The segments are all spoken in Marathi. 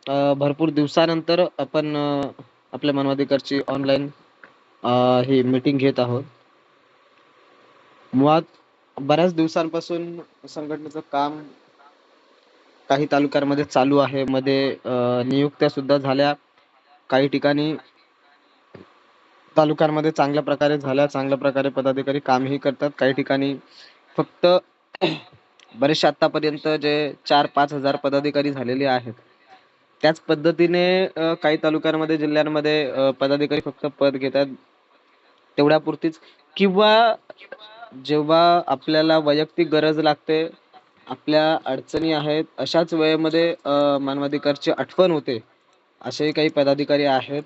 भरपूर दिवसानंतर आपण आपल्या मानवाधिकारची ऑनलाईन ही मीटिंग घेत आहोत. मुळात बऱ्याच दिवसांपासून संघटनेचं काम काही तालुक्यांमध्ये चालू आहे. मध्ये नियुक्त्या सुद्धा झाल्या. काही ठिकाणी तालुक्यांमध्ये चांगल्या प्रकारे झाल्या. चांगल्या प्रकारे पदाधिकारी कामही करतात. काही ठिकाणी फक्त बरेचसे आतापर्यंत जे 4-5 हजार पदाधिकारी झालेले आहेत. त्याच पद्धतीने काही तालुक्यांमध्ये, जिल्ह्यांमध्ये पदाधिकारी फक्त पद घेतात तेवढ्यापुरतीच किंवा जेव्हा आपल्याला वैयक्तिक गरज लागते, आपल्या अडचणी आहेत, अशाच वेळेमध्ये मानवाधिकारची आठवण होते, असेही काही पदाधिकारी आहेत.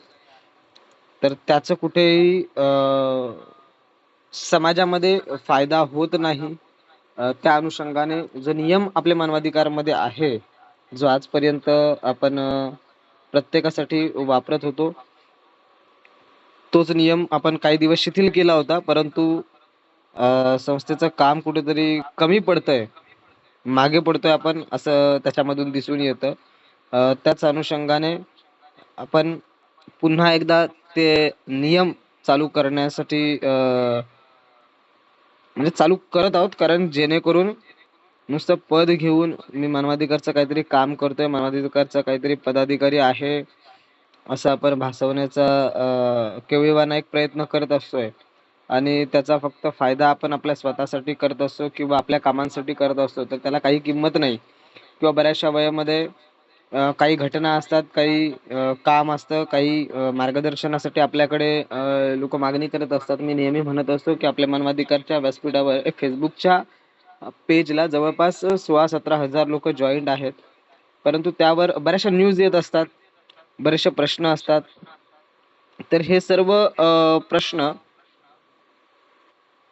तर त्याचं कुठेही समाजामध्ये फायदा होत नाही. त्या अनुषंगाने जो नियम आपल्या मानवाधिकारमध्ये आहे, जो आजपर्यंत आपण प्रत्येकासाठी वापरत होतो, तोच नियम आपण काही दिवस शिथिल केला होता. परंतु संस्थेचं काम कुठेतरी कमी पडतंय, मागे पडतोय आपण असं त्याच्यामधून दिसून येतं. त्याच अनुषंगाने आपण पुन्हा एकदा ते नियम चालू करण्यासाठी म्हणजे चालू करत आहोत. कारण जेणेकरून नुसतं पद घेऊन मी मानवाधिकारचं काहीतरी काम करतोय, मानवाधिकारचा काहीतरी पदाधिकारी आहे, असं आपण भासवण्याचा केविलवाणा एक प्रयत्न करत असतोय आणि त्याचा फक्त फायदा आपण आपल्या स्वतःसाठी करत असतो किंवा आपल्या कामांसाठी करत असतो, तर त्याला काही किंमत नाही. किंवा बऱ्याचशा वयामध्ये काही घटना असतात, काही काम असतं, काही मार्गदर्शनासाठी आपल्याकडे लोकं मागणी करत असतात. मी नेहमी म्हणत असतो, की आपल्या मानवाधिकारच्या व्यासपीठावर Facebookच्या पेजला जवळपास 16-17 हजार लोकं जॉइंट आहेत. परंतु त्यावर बऱ्याचशा न्यूज येत असतात, बरेचसे प्रश्न असतात. तर हे सर्व प्रश्न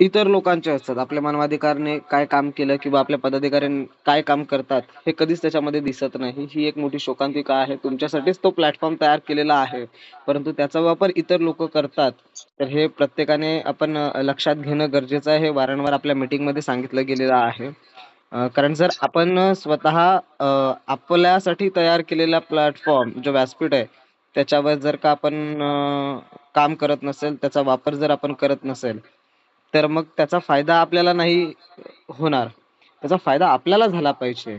इतर लोकांचे असतात. आपल्या मानवाधिकारने काय काम केलं किंवा आपल्या पदाधिकाऱ्यांनी काय काम करतात, हे कधीच त्याच्यामध्ये दिसत नाही. ही एक मोठी शोकांतिका आहे. तुमच्यासाठीच तो प्लॅटफॉर्म तयार केलेला आहे. परंतु त्याचा वापर इतर लोकं करतात. तर हे प्रत्येकाने आपण लक्षात घेणं गरजेचं आहे. हे वारंवार आपल्या मीटिंगमध्ये सांगितलं गेलेलं आहे. कारण जर आपण स्वतः आपल्यासाठी तयार केलेला प्लॅटफॉर्म जो व्यासपीठ आहे, त्याच्यावर जर का आपण काम करत नसेल, त्याचा वापर जर आपण करत नसेल, तर मग त्याचा फायदा आपल्याला नाही होणार. त्याचा फायदा आपल्याला झाला पाहिजे.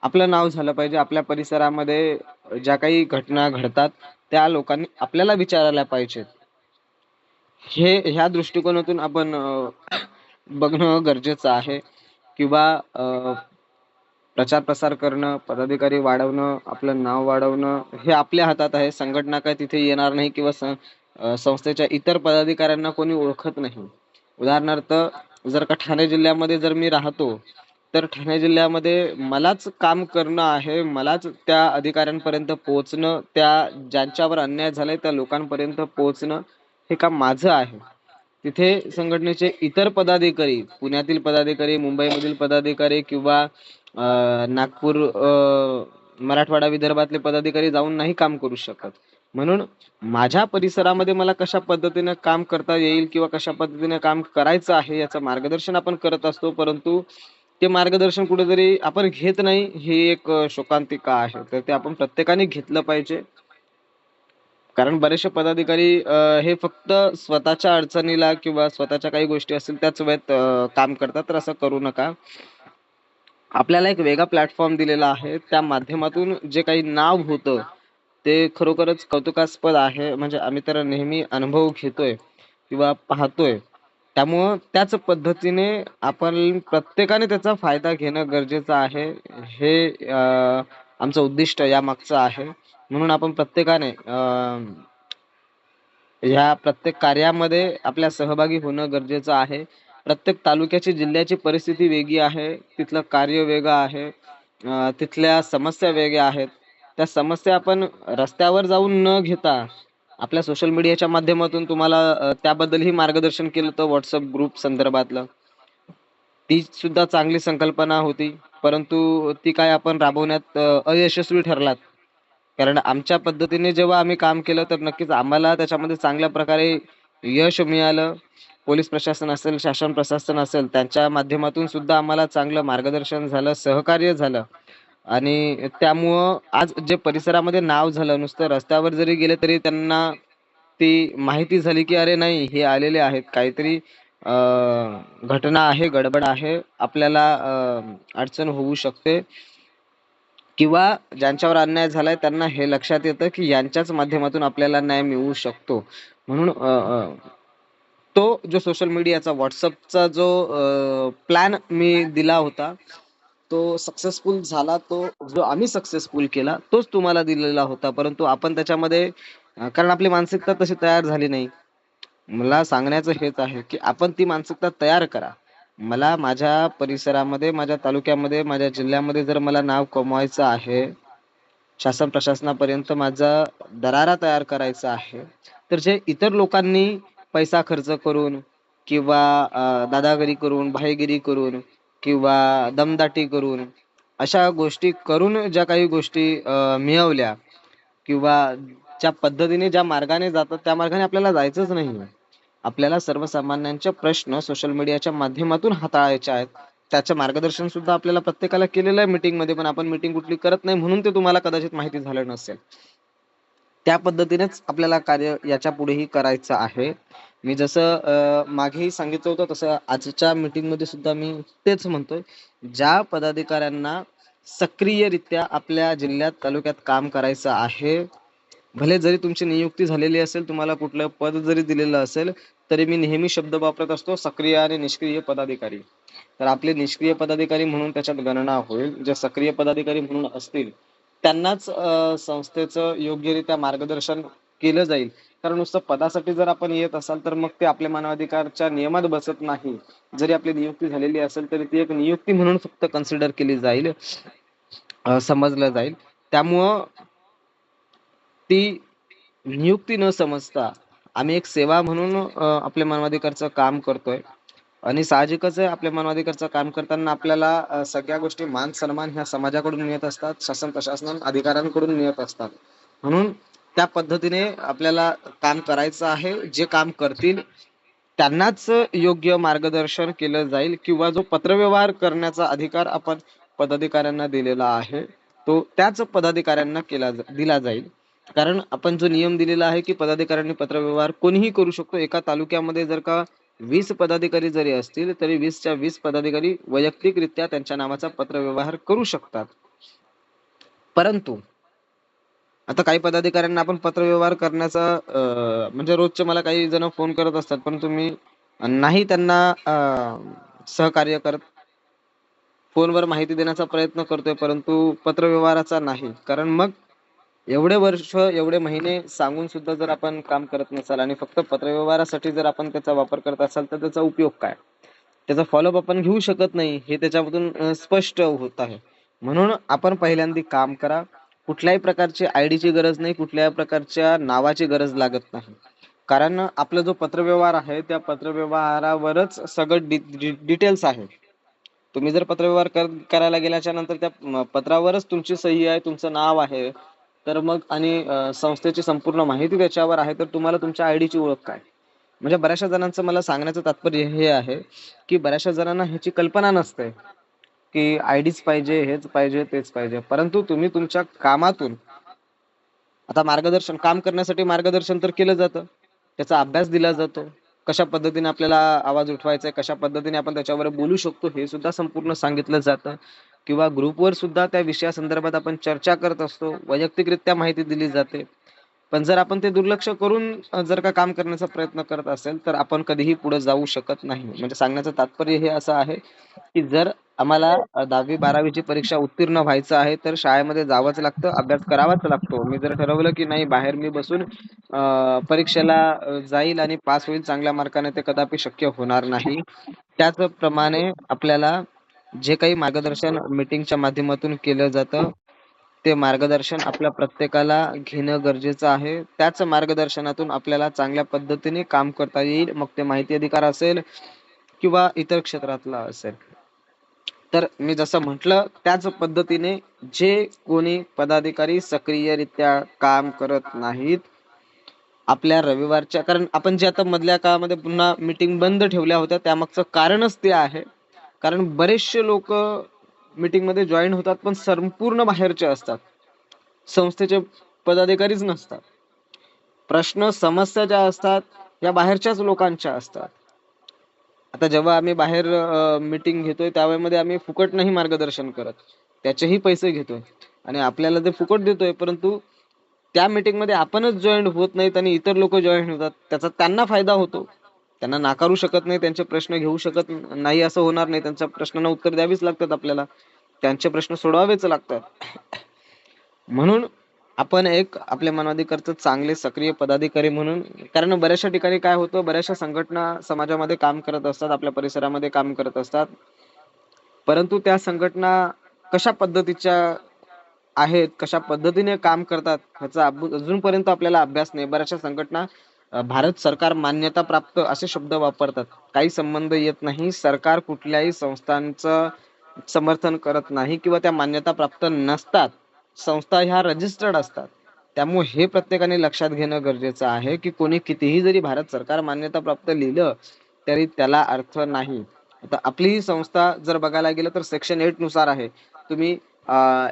आपलं नाव झालं पाहिजे. आपल्या परिसरामध्ये ज्या काही घटना घडतात, त्या लोकांनी आपल्याला विचारायला पाहिजेत. ह्या दृष्टिकोनातून आपण बघणं गरजेचं आहे किंवा प्रचार-प्रसार करणं, पदाधिकारी वाढवणं, आपलं नाव वाढवणं हे आपल्या हातात आहे. संघटना काय तिथे येणार नाही किंवा संस्थेच्या इतर पदाधिकाऱ्यांना कोणी ओळखत नाही. उदाहरणार्थ जर का ठाणे जिल्ह्यामध्ये जर मी राहतो, तर ठाणे जिल्ह्यामध्ये मलाच काम करणं आहे, मलाच त्या अधिकाऱ्यांपर्यंत पोहोचणं, त्या ज्यांच्यावर अन्याय झालाय त्या लोकांपर्यंत पोहोचणं, हे काम माझं आहे. तिथे संघटनेचे इतर पदाधिकारी, पुण्यातील पदाधिकारी, मुंबईमधील पदाधिकारी किंवा नागपूर, मराठवाडा, विदर्भातले पदाधिकारी जाऊन नाही काम करू शकत. म्हणून माझ्या परिसरामध्ये मला कशा पद्धतीने काम करता येईल किंवा कशा पद्धतीने काम करायचं आहे याचं मार्गदर्शन आपण करत असतो. परंतु ते मार्गदर्शन कुठेतरी आपण घेत नाही, ही एक शोकांतिका आहे. तर ते आपण प्रत्येकाने घेतलं पाहिजे. कारण बरेचसे पदाधिकारी हे फक्त स्वतःच्या अडचणीला किंवा स्वतःच्या काही गोष्टी असतील त्याच वेळेत काम करतात. तर असं करू नका. आपल्याला एक वेगळा प्लॅटफॉर्म दिलेला आहे. त्या माध्यमातून जे काही नाव होतं, ते खरोखरच कौतुकास्पद आहे. म्हणजे आम्ही तर नेहमी अनुभव घेतोय किंवा पाहतोय. त्यामुळं त्याच पद्धतीने आपण प्रत्येकाने त्याचा फायदा घेणं गरजेचं आहे. हे आमचं उद्दिष्ट यामागचं आहे. म्हणून आपण प्रत्येकाने ह्या प्रत्येक कार्यामध्ये आपल्या सहभागी होणं गरजेचं आहे. प्रत्येक तालुक्याची, जिल्ह्याची परिस्थिती वेगळी आहे. तिथलं कार्य वेगळं आहे. तिथल्या समस्या वेगळ्या आहेत. त्या समस्या आपण रस्त्यावर जाऊन न घेता आपल्या सोशल मीडियाच्या माध्यमातून तुम्हाला त्याबद्दलही मार्गदर्शन केलं होतं WhatsApp ग्रुप संदर्भातलं. ती सुद्धा चांगली संकल्पना होती. परंतु ती काय आपण राबवण्यात अयशस्वी ठरलात. कारण आमच्या पद्धतीने जेव्हा आम्ही काम केलं, तर नक्कीच आम्हाला त्याच्यामध्ये चांगल्या प्रकारे यश मिळालं. पोलीस प्रशासन असेल, शासन प्रशासन असेल, त्यांच्या माध्यमातून सुद्धा आम्हाला चांगलं मार्गदर्शन झालं, सहकार्य झालं. आणि त्यामुळं आज जे परिसरामध्ये नाव झालं, नुसतं रस्त्यावर जरी गेले तरी त्यांना ती माहिती झाली, की अरे नाही हे आलेले आहेत. काहीतरी घटना आहे, गडबड आहे. आपल्याला अडचण होऊ शकते किंवा ज्यांच्यावर अन्याय झालाय त्यांना हे लक्षात येतं, की यांच्याच माध्यमातून आपल्याला न्याय मिळू शकतो. म्हणून तो जो सोशल मीडियाचा WhatsAppचा जो प्लॅन मी दिला होता, तो सक्सेसफुल झाला. तो जो आम्ही सक्सेसफुल केला, तोच तुम्हाला दिलेला होता. परंतु आपण त्याच्यामध्ये कारण आपली मानसिकता तशी तयार झाली नाही. मला सांगण्याचं हेच आहे, की आपण ती मानसिकता तयार करा. मला माझ्या परिसरामध्ये, माझ्या तालुक्यामध्ये, माझ्या जिल्ह्यामध्ये जर मला नाव कमवायचं आहे, शासन प्रशासनापर्यंत माझा दरारा तयार करायचा आहे, तर जे इतर लोकांनी पैसा खर्च करून किंवा दादागिरी करून, भाईगिरी करून किंवा दमदाटी करून, अशा गोष्टी करून ज्या काही गोष्टी मिळवल्या किंवा ज्या पद्धतीने, ज्या मार्गाने जातात, त्या मार्गाने आपल्याला जायचंच नाहीये. आपल्याला सर्वसामान्यांचे प्रश्न सोशल मीडियाच्या माध्यमातून हाताळायचे आहेत. त्याचं मार्गदर्शन सुद्धा आपल्याला प्रत्येकाला केलेलं आहे मीटिंगमध्ये, पण आपण मीटिंग कुठली करत नाही म्हणून ते तुम्हाला कदाचित माहिती झालं नसेल. त्या पद्धतीनेच आपल्याला कार्य याच्यापुढेही करायचं आहे. मी जसं मागेही सांगितलं होतं तसं आजच्या मीटिंगमध्ये सुद्धा मी तेच म्हणतोय. ज्या पदाधिकाऱ्यांना सक्रियरित्या आपल्या जिल्ह्यात, तालुक्यात काम करायचं आहे, भले जरी तुमची नियुक्ती झालेली असेल, तुम्हाला कुठलं पद जरी दिलेलं असेल, तरी मी नेहमी शब्द वापरत असतो सक्रिय आणि निष्क्रिय पदाधिकारी. तर आपले निष्क्रिय पदाधिकारी म्हणून त्याच्यात गणना होईल. जे सक्रिय पदाधिकारी म्हणून असतील, त्यांनाच संस्थेचं योग्यरित्या मार्गदर्शन केलं जाईल. कारण नुसतं पदासाठी जर आपण येत असाल, तर मग ते आपल्या मानवाधिकारच्या नियमात बसत नाही. जरी आपली नियुक्ती झालेली असेल, तरी ती एक नियुक्ती म्हणून फक्त कन्सिडर केली जाईल, समजलं जाईल. त्यामुळं ती नियुक्ती न समजता आम्ही एक सेवा म्हणून आपल्या मानवाधिकारचं काम करतोय. आणि साहजिकच आहे, आपल्या मानवाधिकारचं काम करताना आपल्याला सगळ्या गोष्टी मान सन्मान ह्या समाजाकडून मिळत असतात, शासन प्रशासन अधिकाऱ्यांकडून मिळत असतात. म्हणून त्या पद्धतीने आपल्याला काम करायचं आहे. जे काम करतील त्यांनाच योग्य मार्गदर्शन केलं जाईल किंवा जो पत्रव्यवहार करण्याचा अधिकार आपण पदाधिकाऱ्यांना दिलेला आहे, तो त्याच पदाधिकाऱ्यांना दिला जाईल. कारण आपण जो नियम दिलेला आहे, की पदाधिकाऱ्यांनी पत्रव्यवहार कोणीही करू शकतो. एका तालुक्यामध्ये जर का 20 पदाधिकारी जरी असतील, तरी 20च्या 20 पदाधिकारी वैयक्तिकरित्या त्यांच्या नावाचा पत्रव्यवहार करू शकतात. परंतु आता काही पदाधिकाऱ्यांना आपण पत्रव्यवहार करण्याचा म्हणजे रोजचे मला काही जण फोन करत असतात, परंतु मी नाही त्यांना सहकार्य करत. फोनवर माहिती देण्याचा प्रयत्न करतोय, परंतु पत्रव्यवहाराचा नाही. कारण मग एवढे वर्ष, एवढे महिने सांगून सुद्धा जर आपण काम करत नसाल आणि फक्त पत्रव्यवहारासाठी जर आपण त्याचा वापर करत असाल, तर त्याचा उपयोग काय? त्याचा फॉलोअप आपण घेऊ शकत नाही, हे त्याच्यामधून स्पष्ट होत आहे. म्हणून आपण पहिल्यांदा काम करा. कुठल्याही प्रकारची आयडीची गरज नाही, कुठल्याही प्रकारच्या नावाची गरज लागत नाही. कारण आपला जो पत्रव्यवहार आहे, त्या पत्रव्यवहारावरच सगळं डिटेल्स आहे. तुम्ही जर पत्रव्यवहार करायला गेल्याच्या नंतर त्या पत्रावरच तुमची सही आहे, तुमचं नाव आहे, तर मग आणि संस्थेची संपूर्ण माहिती त्याच्यावर आहे, तर तुम्हाला तुमच्या आयडीची ओळख काय? म्हणजे बऱ्याचशा जणांचं मला सांगण्याचं तात्पर्य हे आहे, की बऱ्याचशा जणांना ह्याची कल्पना नसते, की आयडीच पाहिजे, हेच पाहिजे, तेच पाहिजे. परंतु तुम्ही तुमच्या कामातून आता काम करण्यासाठी मार्गदर्शन तर केलं जातं. त्याचा अभ्यास दिला जातो. कशा पद्धतीने आपल्याला आवाज उठवायचा आहे, कशा पद्धतीने आपण त्याच्यावर बोलू शकतो, हे सुद्धा संपूर्ण सांगितलं जातं. किंवा ग्रुपवर सुद्धा त्या विषयासंदर्भात आपण चर्चा करत असतो. वैयक्तिकरित्या माहिती दिली जाते. पण जर आपण ते दुर्लक्ष करून जर का काम करण्याचा प्रयत्न करत असेल, तर आपण कधीही पुढे जाऊ शकत नाही. म्हणजे सांगण्याचं तात्पर्य हे असं आहे, की जर आम्हाला 10वी-12वी ची परीक्षा उत्तीर्ण व्हायचं आहे, तर शाळेमध्ये जावंच लागतं, अभ्यास करावाच लागतो. मी जर ठरवलं, की नाही बाहेर मी बसून परीक्षेला जाईल आणि पास होईल चांगल्या मार्काने, ते कदापि शक्य होणार नाही. त्याचप्रमाणे आपल्याला जे काही मार्गदर्शन मीटिंगच्या माध्यमातून केलं जातं, ते मार्गदर्शन आपल्या प्रत्येकाला घेणं गरजेचं आहे. त्याच मार्गदर्शनातून आपल्याला चांगल्या पद्धतीने काम करता येईल. मग ते माहिती अधिकार असेल किंवा इतर क्षेत्रातला असेल. तर मी जसं म्हटलं त्याच पद्धतीने जे कोणी पदाधिकारी सक्रियरित्या काम करत नाहीत, आपल्या रविवारच्या, कारण आपण जे आता मधल्या काळामध्ये पुन्हा मीटिंग बंद ठेवल्या होत्या, त्यामागचं कारणच ते आहे. कारण बरेचसे लोक मीटिंगमध्ये जॉईन होतात, पण संपूर्ण बाहेरचे असतात. संस्थेचे पदाधिकारीच नसतात. प्रश्न समस्या ज्या असतात या बाहेरच्याच लोकांच्या असतात. आता जेव्हा आम्ही बाहेर मीटिंग घेतोय त्यावेळेमध्ये आम्ही फुकट नाही मार्गदर्शन करत, त्याचेही पैसे घेतोय आणि आपल्याला ते फुकट देतोय, परंतु त्या मीटिंग मध्ये आपणच जॉईन होत नाहीत आणि इतर लोक जॉईन होतात, त्याचा त्यांना फायदा होतो. त्यांना नाकारू शकत नाही, त्यांचे प्रश्न घेऊ शकत नाही असं होणार नाही. त्यांच्या प्रश्नांना उत्तर द्यावीच लागतात आपल्याला, त्यांचे प्रश्न सोडवावेच लागतात. म्हणून आपण एक आपल्या मानवाधिकारचं चांगले सक्रिय पदाधिकारी म्हणून, कारण बऱ्याचशा ठिकाणी काय होतं, बऱ्याचशा संघटना समाजामध्ये काम करत असतात, आपल्या परिसरामध्ये काम करत असतात, परंतु त्या संघटना कशा पद्धतीच्या आहेत, कशा पद्धतीने काम करतात ह्याचा अजूनपर्यंत आपल्याला अभ्यास नाही. बऱ्याचशा संघटना भारत सरकार मान्यता प्राप्त असे शब्द वापरतात, काही संबंध येत नाही. सरकार कुठल्याही संस्थांचं समर्थन करत नाही किंवा त्या मान्यता प्राप्त नसतात. संस्था ह्या रजिस्टर्ड असतात. त्यामुळे हे प्रत्येकाने लक्षात घेणं गरजेचं आहे की कोणी कितीही जरी भारत सरकार मान्यता प्राप्त लिहिलं तरी त्याला अर्थ नाही. आता आपली ही संस्था जर बघायला गेलं तर सेक्शन 8 नुसार आहे. तुम्ही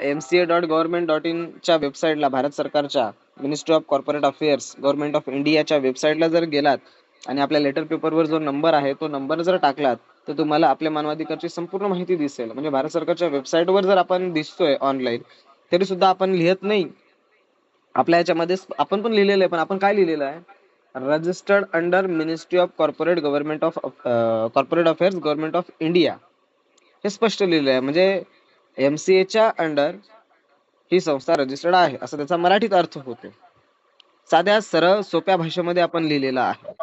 mca.government.in च्या वेबसाईटला, भारत सरकारच्या ministry of corporate affairs government of इंडियाच्या वेबसाईटला जर गेलात आणि आपल्या लेटर पेपरवर जो नंबर आहे तो नंबर जर टाकलात तर तुम्हाला आपल्या मानवाधिकारची संपूर्ण माहिती दिसेल. म्हणजे भारत सरकारच्या वेबसाईटवर जर आपण दिसतोय ऑनलाईन तरी सुद्धा आपण लिहत नाही. आपल्या याच्यामध्ये आपण पण लिहिलेलं आहे, पण आपण काय लिहिलेलं आहे, registered under ministry of corporate government of corporate affairs government of India हे स्पष्ट लिहिलेलं आहे. म्हणजे MCAच्या अंडर ही संस्था रजिस्टर्ड आहे असं त्याचा मराठीत अर्थ होतो. साध्या सरळ सोप्या भाषेमध्ये आपण लिहिलेलं आहे.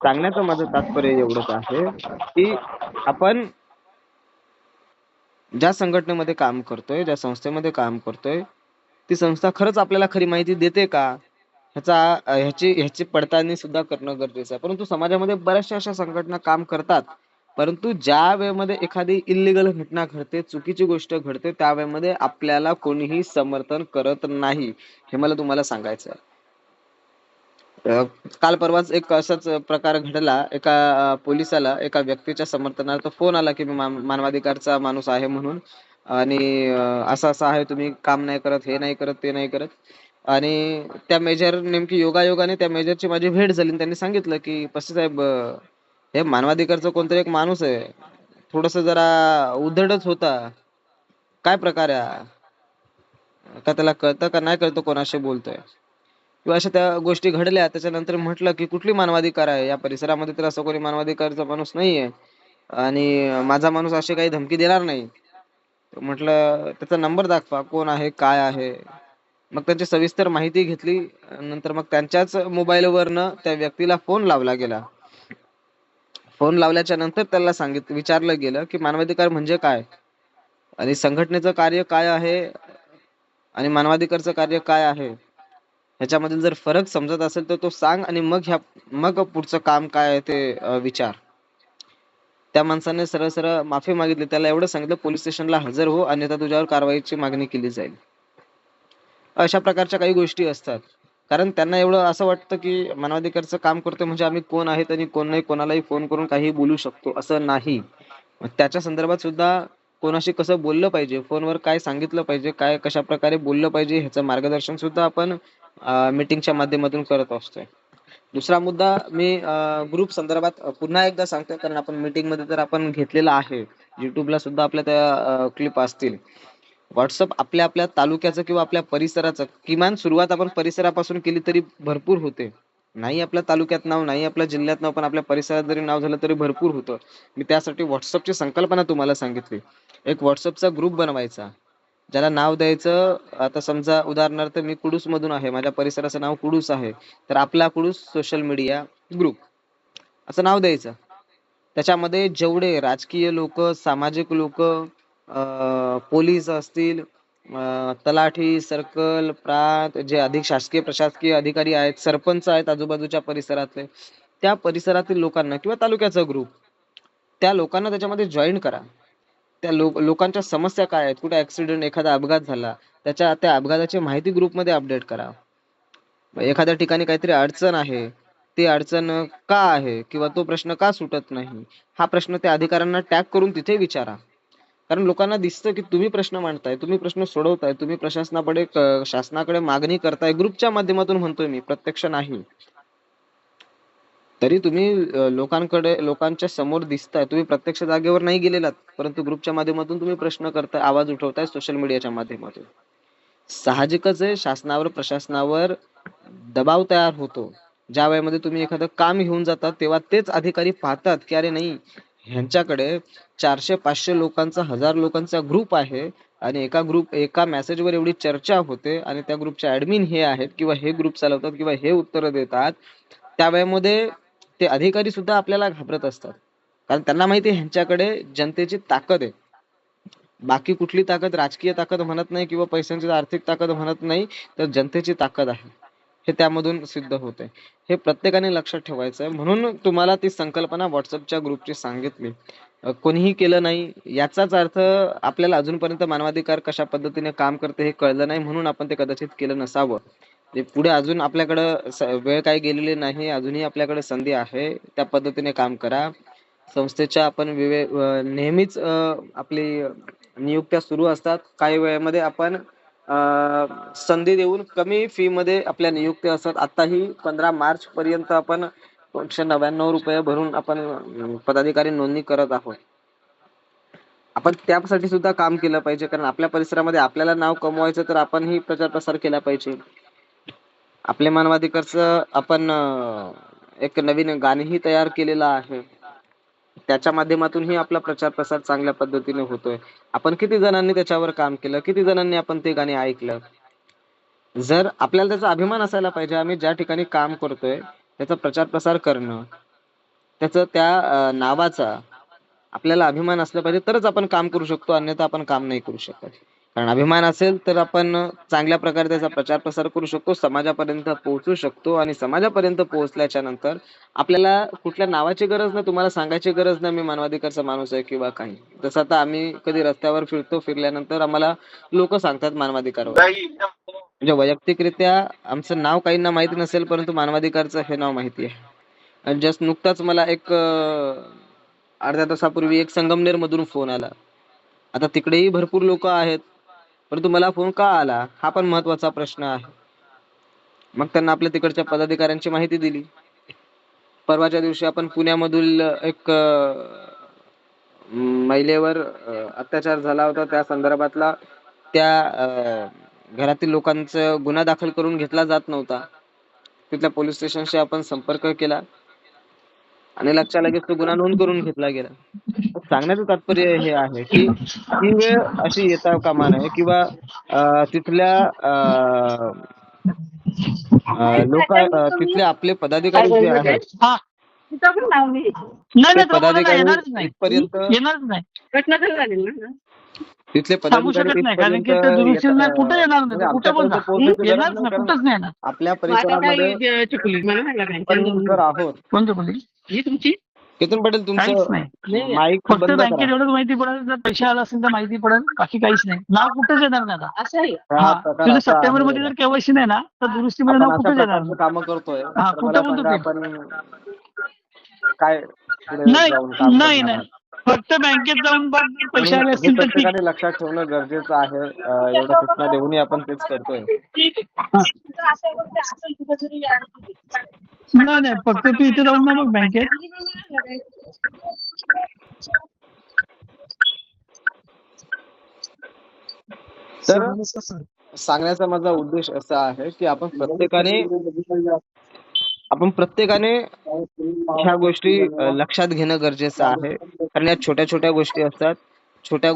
सांगण्याचं माझं तात्पर्य एवढंच आहे की आपण ज्या संघटनेमध्ये काम करतोय, ज्या संस्थेमध्ये काम करतोय, ती संस्था खरंच आपल्याला खरी माहिती देते का, ह्याची पडताळणी सुद्धा करणं गरजेचं आहे. परंतु समाजामध्ये बऱ्याचशा अशा संघटना काम करतात, परंतु ज्या वेळेमध्ये एखादी इल्लीगल घटना घडते, चुकीची गोष्ट घडते, त्या वेळेमध्ये आपल्याला कोणीही समर्थन करत नाही. हे मला तुम्हाला सांगायचं आहे. काल परवाच एक असाच प्रकार घडला. एका पोलिसाला एका व्यक्तीच्या समर्थनार्थ फोन आला की मी मानवाधिकारचा माणूस आहे म्हणून, आणि असं असं आहे, तुम्ही काम नाही करत, हे नाही करत, ते नाही करत. आणि त्या मेजर नेमकी योगायोगाने त्या मेजरची माझी भेट झाली आणि त्यांनी सांगितलं की पस्से साहेब, हे मानवाधिकारचा कोणतरी एक माणूस आहे, थोडस जरा उद्धटच होता, काय प्रकार आहे हा? का त्याला कळतं का नाही कळतं कोणाशी बोलतोय? किंवा अशा त्या गोष्टी घडल्या. त्याच्यानंतर म्हटलं की कुठली मानवाधिकार आहे, या परिसरामध्ये तर असं कोणी मानवाधिकारचा माणूस नाहीये आणि माझा माणूस अशी काही धमकी देणार नाही. म्हटलं त्याचा नंबर दाखवा, कोण आहे, काय आहे. मग त्यांची सविस्तर माहिती घेतली. नंतर मग त्यांच्याच मोबाईलवरनं त्या व्यक्तीला फोन लावला गेला. फोन लावल्याच्या नंतर त्याला विचारलं गेलं की मानवाधिकार म्हणजे काय आणि संघटनेचं कार्य काय आहे आणि मानवाधिकारचं कार्य काय आहे, ह्याच्यामधील जर फरक समजत असेल तर तो सांग आणि मग पुढचं काम काय आहे ते विचार. त्या माणसाने सरळ सरळ माफी मागितली. त्याला एवढं सांगितलं, पोलीस स्टेशनला हजर हो अन्यथा तुझ्यावर कारवाईची मागणी केली जाईल. अशा प्रकारच्या काही गोष्टी असतात. कारण त्यांना एवढं असं वाटतं की मानवाधिकारचं काम करतोय म्हणजे आम्ही कोण आहेत आणि कोण नाही, कोणालाही फोन करून काहीही बोलू शकतो असं नाही. त्याच्या संदर्भात सुद्धा कोणाशी कसं बोललं पाहिजे, फोनवर काय सांगितलं पाहिजे, काय कशा प्रकारे बोललं पाहिजे, ह्याचं मार्गदर्शन सुद्धा आपण मीटिंगच्या माध्यमातून करत असतोय. दुसरा मुद्दा मी ग्रुप संदर्भात पुन्हा एकदा सांगतोय, कारण आपण मीटिंग मध्ये तर आपण घेतलेला आहे. युट्यूबला सुद्धा आपल्या त्या क्लिप असतील. व्हॉट्सअप आपल्या आपल्या तालुक्याचं किंवा आपल्या परिसराचं, किमान सुरुवात आपण परिसरापासून केली तरी भरपूर होते. नाही आपल्या तालुक्यात नाव, नाही आपल्या जिल्ह्यात नाव, पण आपल्या परिसरात जरी नाव झालं तरी भरपूर होतं. मी त्यासाठी व्हॉट्सअपची संकल्पना तुम्हाला सांगितली. एक व्हॉट्सअपचा ग्रुप बनवायचा, ज्याला नाव द्यायचं. आता समजा उदाहरणार्थ मी कुडूस मधून आहे, माझ्या परिसराचं नाव कुडूस आहे, तर आपला कुडूस सोशल मीडिया ग्रुप असं नाव द्यायचं. त्याच्यामध्ये जेवढे राजकीय लोक, सामाजिक लोक, पोलीस असतील, तलाठी, सर्कल, प्रांत, जे अधिक शासकीय प्रशासकीय अधिकारी आहेत, सरपंच आहेत आजूबाजूच्या परिसरातले, त्या परिसरातील लोकांना किंवा तालुक्याचा ग्रुप, त्या लोकांना त्याच्यामध्ये जॉईन करा. त्या लोकांच्या समस्या काय आहेत, कुठे ऍक्सिडेंट, एखादा अपघात झाला, त्या अपघाताची माहिती ग्रुपमध्ये अपडेट करा. एखाद्या ठिकाणी काहीतरी अडचण आहे, ती अडचण का आहे किंवा तो प्रश्न का सुटत नाही, हा प्रश्न त्या अधिकाऱ्यांना टॅग करून तिथे विचारा. कारण लोकांना दिसतं की तुम्ही प्रश्न मांडताय, तुम्ही प्रश्न सोडवताय, तुम्ही शासनाकडे मागणी करताय. ग्रुपच्या माध्यमातून म्हणतोय मी, प्रत्यक्ष नाही. तरी तुम्ही लोकांच्या समोर दिसताय. तुम्ही प्रत्यक्ष जागेवर नाही गेलेलात, परंतु ग्रुपच्या माध्यमातून तुम्ही प्रश्न करताय, आवाज उठवताय सोशल मीडियाच्या माध्यमातून. साहजिकच आहे, शासनावर प्रशासनावर दबाव तयार होतो. ज्या वेळेमध्ये तुम्ही एखादं काम घेऊन जातात, तेव्हा तेच अधिकारी पाहतात की अरे नाही, ह्यांच्याकडे 400-500 लोकांचा, 1000 लोकांचा ग्रुप आहे आणि एका मेसेजवर एवढी चर्चा होते आणि त्या ग्रुपचे ऍडमिन हे आहेत किंवा हे ग्रुप चालवतात किंवा हे उत्तर देतात. त्या वेळेमध्ये ते अधिकारी सुद्धा आपल्याला घाबरत असतात. कारण त्यांना माहिती आहे ह्यांच्याकडे जनतेची ताकद आहे. बाकी कुठली ताकद, राजकीय ताकद म्हणत नाही किंवा पैशांची आर्थिक ताकद म्हणत नाही, तर जनतेची ताकद आहे. हे त्यामधून सिद्ध होते. हे प्रत्येकाने लक्षात ठेवायचं आहे. म्हणून तुम्हाला ती संकल्पना व्हॉट्सअपच्या ग्रुपची सांगितली. कोणीही केलं नाही याचाच अर्थ आपल्याला अजूनपर्यंत मानवाधिकार कशा पद्धतीने काम करते हे कळलं नाही, म्हणून आपण ते कदाचित केलं नसावं. पुढे अजून आपल्याकडं वेळ काही गेलेली नाही, अजूनही आपल्याकडे संधी आहे. त्या पद्धतीने काम करा. संस्थेच्या आपण नेहमीच आपली नियुक्त्या सुरू असतात. काही वेळेमध्ये आपण संधी देऊन कमी फी मध्ये आपल्या नियुक्त्या असतात. आताही 15 मार्च पर्यंत आपण ₹199 भरून आपण पदाधिकारी नोंदणी करत आहोत. आपण त्यासाठी सुद्धा काम केलं पाहिजे, कारण आपल्या परिसरामध्ये आपल्याला नाव कमवायचं तर आपणही प्रचार प्रसार केला पाहिजे. आपल्या मानवाधिकारचं आपण एक नवीन गाणंही तयार केलेलं आहे. त्याच्या माध्यमातूनही आपला प्रचार प्रसार चांगल्या पद्धतीने होतोय. आपण किती जणांनी त्याच्यावर काम केलं, किती जणांनी आपण ते गाणे ऐकलं. जर आपल्याला त्याचा अभिमान असायला पाहिजे, आम्ही ज्या ठिकाणी काम करतोय त्याचा प्रचार प्रसार करणं, त्याचं त्या नावाचा आपल्याला अभिमान असला पाहिजे, तरच आपण काम करू शकतो, अन्यथा आपण काम नाही करू शकत. कारण अभिमान असेल तर आपण चांगल्या प्रकारे त्याचा प्रचार प्रसार करू शकतो, समाजापर्यंत पोहोचू शकतो आणि समाजापर्यंत पोहोचल्याच्या नंतर आपल्याला कुठल्या नावाची गरज नाही, तुम्हाला सांगायची गरज नाही मी मानवाधिकारचा माणूस आहे किंवा काही. जसं आता आम्ही कधी रस्त्यावर फिरल्यानंतर आम्हाला लोक सांगतात मानवाधिकारवर. म्हणजे वैयक्तिकरित्या आमचं नाव काहींना माहिती नसेल, परंतु मानवाधिकारचं हे नाव माहिती आहे. आणि जस्ट नुकताच मला एक अर्ध्या तासापूर्वी एक संगमनेर मधून फोन आला. आता तिकडेही भरपूर लोक आहेत, परंतु मला फोन का आला हा पण महत्वाचा प्रश्न आहे. मग त्यांना आपल्या तिकडच्या पदाधिकाऱ्यांची माहिती दिली. परवाच्या दिवशी आपण पुण्यामधील एक महिलेवर अत्याचार झाला होता, त्या संदर्भातला त्या घरातील लोकांचा गुन्हा दाखल करून घेतला जात नव्हता. तिथल्या पोलीस स्टेशनशी आपण संपर्क केला आणि लगेच तो गुन्हा नोंद करून घेतला गेला. सांगण्याचं तात्पर्य हे आहे की ही वेळ अशी येता कामा नये किंवा तिथल्या लोक तिथले आपले पदाधिकारी जे आहेत ते पदाधिकारी इथपर्यंत तिथले पदाधिकारी आपल्या परिसरामध्ये आहोत. केतन पटेल तुमचं माईक फक्त बँकेत एवढंच माहिती पडेल, जर पैसे आला असेल तर माहिती पडेल, बाकी काहीच नाही. नाव कुठेच येणार नाही आता. असं आहे तुझं सप्टेंबर मध्ये जर केवायसी नाही ना तर दुरुस्तीमध्ये नाव कुठेच येणार नाही. काम करतोय कुठं बोलतो आपण काय नाही फक्त बँकेत जाऊन पैसे आले असतील तर ठीक. लक्षात ठेवणं गरजेचं आहे. एवढं सूचना देऊनही आपण तेच करतोय. नाही फक्त तू इथे जाऊन ना मग बँकेत. तर सांगण्याचा माझा उद्देश असा आहे की आपण प्रत्येकाने ह्या गोष्टी लक्षात घेणं गरजेचं आहे. कारण या छोट्या छोट्या गोष्टी असतात. छोट्या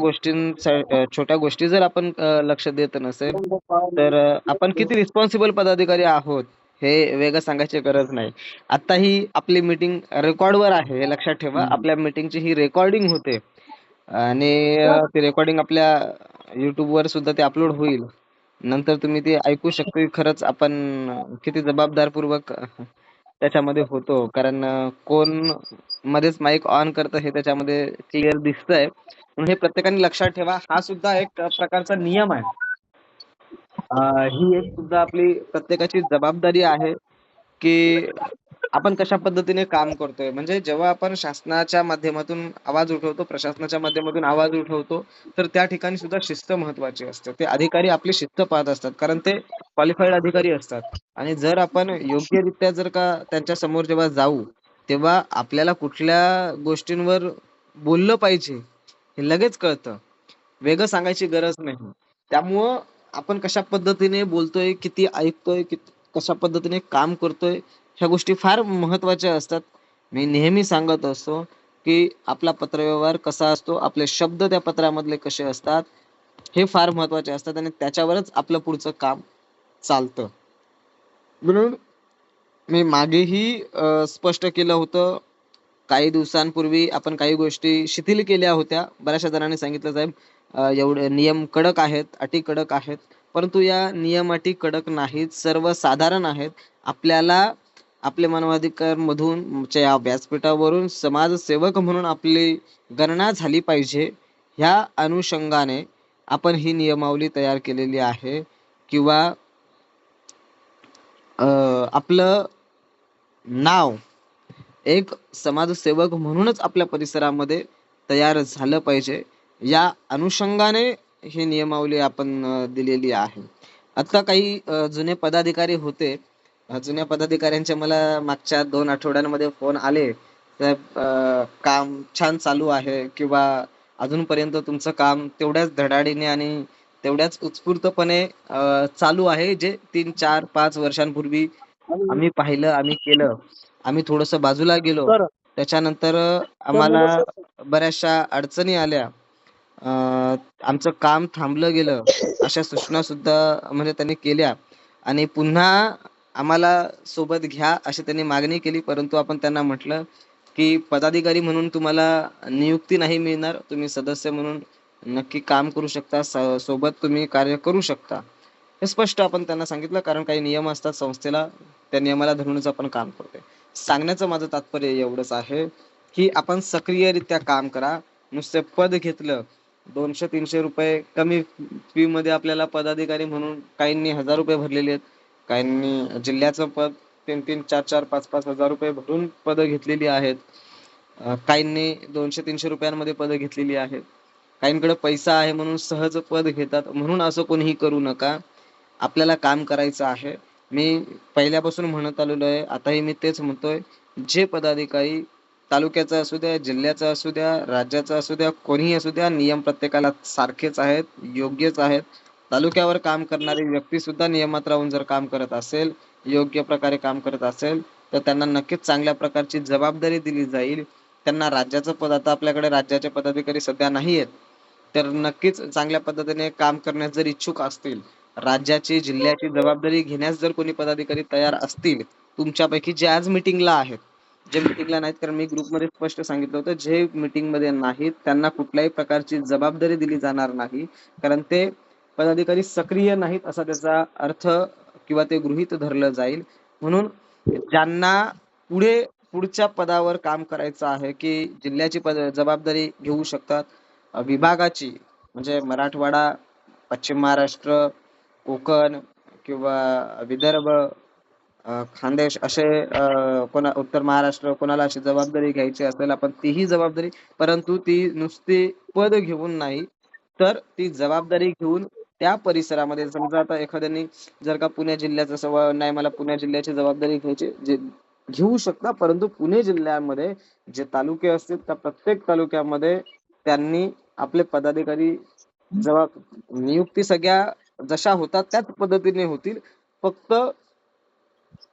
गोष्टी जर आपण लक्ष देत नसेल तर आपण किती रिस्पॉन्सिबल पदाधिकारी आहोत हे वेगळं सांगायची गरज नाही. आता ही आपली मीटिंग रेकॉर्डवर आहे हे लक्षात ठेवा. आपल्या मीटिंगची ही रेकॉर्डिंग होते आणि ती रेकॉर्डिंग आपल्या YouTube वर सुद्धा ते अपलोड होईल. नंतर तुम्ही ते ऐकू शकता की खरंच आपण किती जबाबदारपूर्वक त्याच्यामध्ये होतो. कारण कोण मध्येच माईक ऑन करतं हे त्याच्यामध्ये क्लिअर दिसतंय. म्हणून हे प्रत्येकाने लक्षात ठेवा. हा सुद्धा एक प्रकारचा नियम आहे. ही एक सुद्धा आपली प्रत्येकाची जबाबदारी आहे की आपण कशा पद्धतीने काम करतोय. म्हणजे जेव्हा आपण शासनाच्या माध्यमातून आवाज उठवतो, प्रशासनाच्या माध्यमातून आवाज उठवतो, तर त्या ठिकाणी सुद्धा शिस्त महत्वाची असते. ते अधिकारी आपली शिस्त पाळत असतात, कारण ते क्वालिफाईड अधिकारी असतात. आणि जर आपण योग्यरित्या जर का त्यांच्या समोर जेव्हा जाऊ, तेव्हा आपल्याला कुठल्या गोष्टींवर बोललं पाहिजे हे लगेच कळतं. वेगळं सांगायची गरज नाही. त्यामुळं आपण कशा पद्धतीने बोलतोय, किती ऐकतोय, कशा पद्धतीने काम करतोय, ह्या गोष्टी फार महत्त्वाच्या असतात. मी नेहमी सांगत असतो, की आपला पत्रव्यवहार कसा असतो, आपले शब्द त्या पत्रामधले कसे असतात, हे फार महत्त्वाचे असतात आणि त्याच्यावरच आपलं पुढचं काम चालतं. म्हणून मी मागेही स्पष्ट केलं होतं. काही दिवसांपूर्वी आपण काही गोष्टी शिथिल केल्या होत्या. बऱ्याचशा जणांनी सांगितलं, "साहेब एवढे नियम कडक आहेत, अटी कडक आहेत." परंतु या नियम अटी कडक नाहीत, सर्वसाधारण आहेत. आपल्याला आपले मानवाधिकारमधून च्या या व्यासपीठावरून समाजसेवक म्हणून आपली गणना झाली पाहिजे. ह्या अनुषंगाने आपण ही नियमावली तयार केलेली आहे किंवा आपलं नाव एक समाजसेवक म्हणूनच आपल्या परिसरामध्ये तयार झालं पाहिजे. या अनुषंगाने ही नियमावली आपण दिलेली आहे. आता काही जुने पदाधिकारी होते. जुन्या पदाधिकाऱ्यांचे मला मागच्या 2 आठवड्यांमध्ये फोन आले. साहेब काम छान चालू आहे किंवा अजूनपर्यंत तुमचं काम तेवढ्याच धडाडीने आणि तेवढ्याच उत्स्फूर्तपणे चालू आहे, जे 3, 4, 5 वर्षांपूर्वी आम्ही पाहिलं, आम्ही केलं. आम्ही थोडंसं बाजूला गेलो. त्याच्यानंतर आम्हाला बऱ्याचशा अडचणी आल्या. अ, आमचं काम थांबलं गेलं. अशा सूचना सुद्धा म्हणजे त्यांनी केल्या आणि पुन्हा आम्हाला सोबत घ्या अशी त्यांनी मागणी केली. परंतु आपण त्यांना म्हटलं, की पदाधिकारी म्हणून तुम्हाला नियुक्ती नाही मिळणार. तुम्ही सदस्य म्हणून नक्की काम करू शकता. सोबत तुम्ही कार्य करू शकता. हे स्पष्ट आपण त्यांना सांगितलं, कारण काही नियम असतात संस्थेला, त्या नियमाला धरूनच आपण काम करतोय. सांगण्याचं माझं तात्पर्य एवढंच आहे, की आपण सक्रियरित्या काम करा. नुसते पद घेतलं, 200-300 रुपये कमी फी मध्ये आपल्याला पदाधिकारी म्हणून काहींनी ₹1000 भरलेले आहेत. काहींनी जिल्ह्याचं पद 3-3, 4-4, 5-5 हजार रुपये भरून पदं घेतलेली आहेत. काहींनी 200-300 रुपयांमध्ये पदं घेतलेली आहेत. काहींकडे पैसा आहे म्हणून सहज पद घेतात. म्हणून असं कोणीही करू नका. आपल्याला काम करायचं आहे. मी पहिल्यापासून म्हणत आलेलो आहे. आताही मी तेच म्हणतोय. जे पदाधिकारी तालुक्याचा असू द्या, जिल्ह्याचा असू द्या, राज्याचा असू द्या, कोणीही असू द्या, नियम प्रत्येकाला सारखेच आहेत, योग्यच आहेत. तालुक्यावर काम करणारी व्यक्ती सुद्धा नियमात राहून जर काम करत असेल, योग्य प्रकारे काम करत असेल, तर त्यांना नक्कीच चांगल्या प्रकारची जबाबदारी दिली जाईल. त्यांना राज्याचं पद, आता आपल्याकडे राज्याचे पदाधिकारी सध्या नाही आहेत. तर नक्कीच चांगल्या पद्धतीने काम करण्यास जर इच्छुक असतील, राज्याची, जिल्ह्याची जबाबदारी घेण्यास जर कोणी पदाधिकारी तयार असतील, तुमच्यापैकी जे आज मीटिंगला आहेत, जे मीटिंगला नाहीत, कारण मी ग्रुपमध्ये स्पष्ट सांगितलं होतं, जे मीटिंगमध्ये नाहीत त्यांना कुठल्याही प्रकारची जबाबदारी दिली जाणार नाही. कारण ते पदाधिकारी सक्रिय नाहीत असा त्याचा अर्थ किंवा ते गृहीत धरलं जाईल. म्हणून ज्यांना पुढे पुढच्या पदावर काम करायचं आहे, की जिल्ह्याची जबाबदारी घेऊ शकतात, विभागाची म्हणजे मराठवाडा, पश्चिम महाराष्ट्र, कोकण किंवा विदर्भ, खानदेश असे उत्तर महाराष्ट्र कोणाला अशी जबाबदारी घ्यायची असेल, आपण तीही जबाबदारी, परंतु ती नुसती पद घेऊन नाही, तर ती जबाबदारी घेऊन त्या परिसरामध्ये, समजा आता एखाद्याने जर का पुणे जिल्ह्याचं नाही मला पुणे जिल्ह्याची जबाबदारी घ्यायची, जे घेऊ शकता, परंतु पुणे जिल्ह्यामध्ये जे तालुके असतील त्या प्रत्येक तालुक्यामध्ये त्यांनी आपले पदाधिकारी नियुक्ती सगळ्या जशा होतात त्याच पद्धतीने होतील. फक्त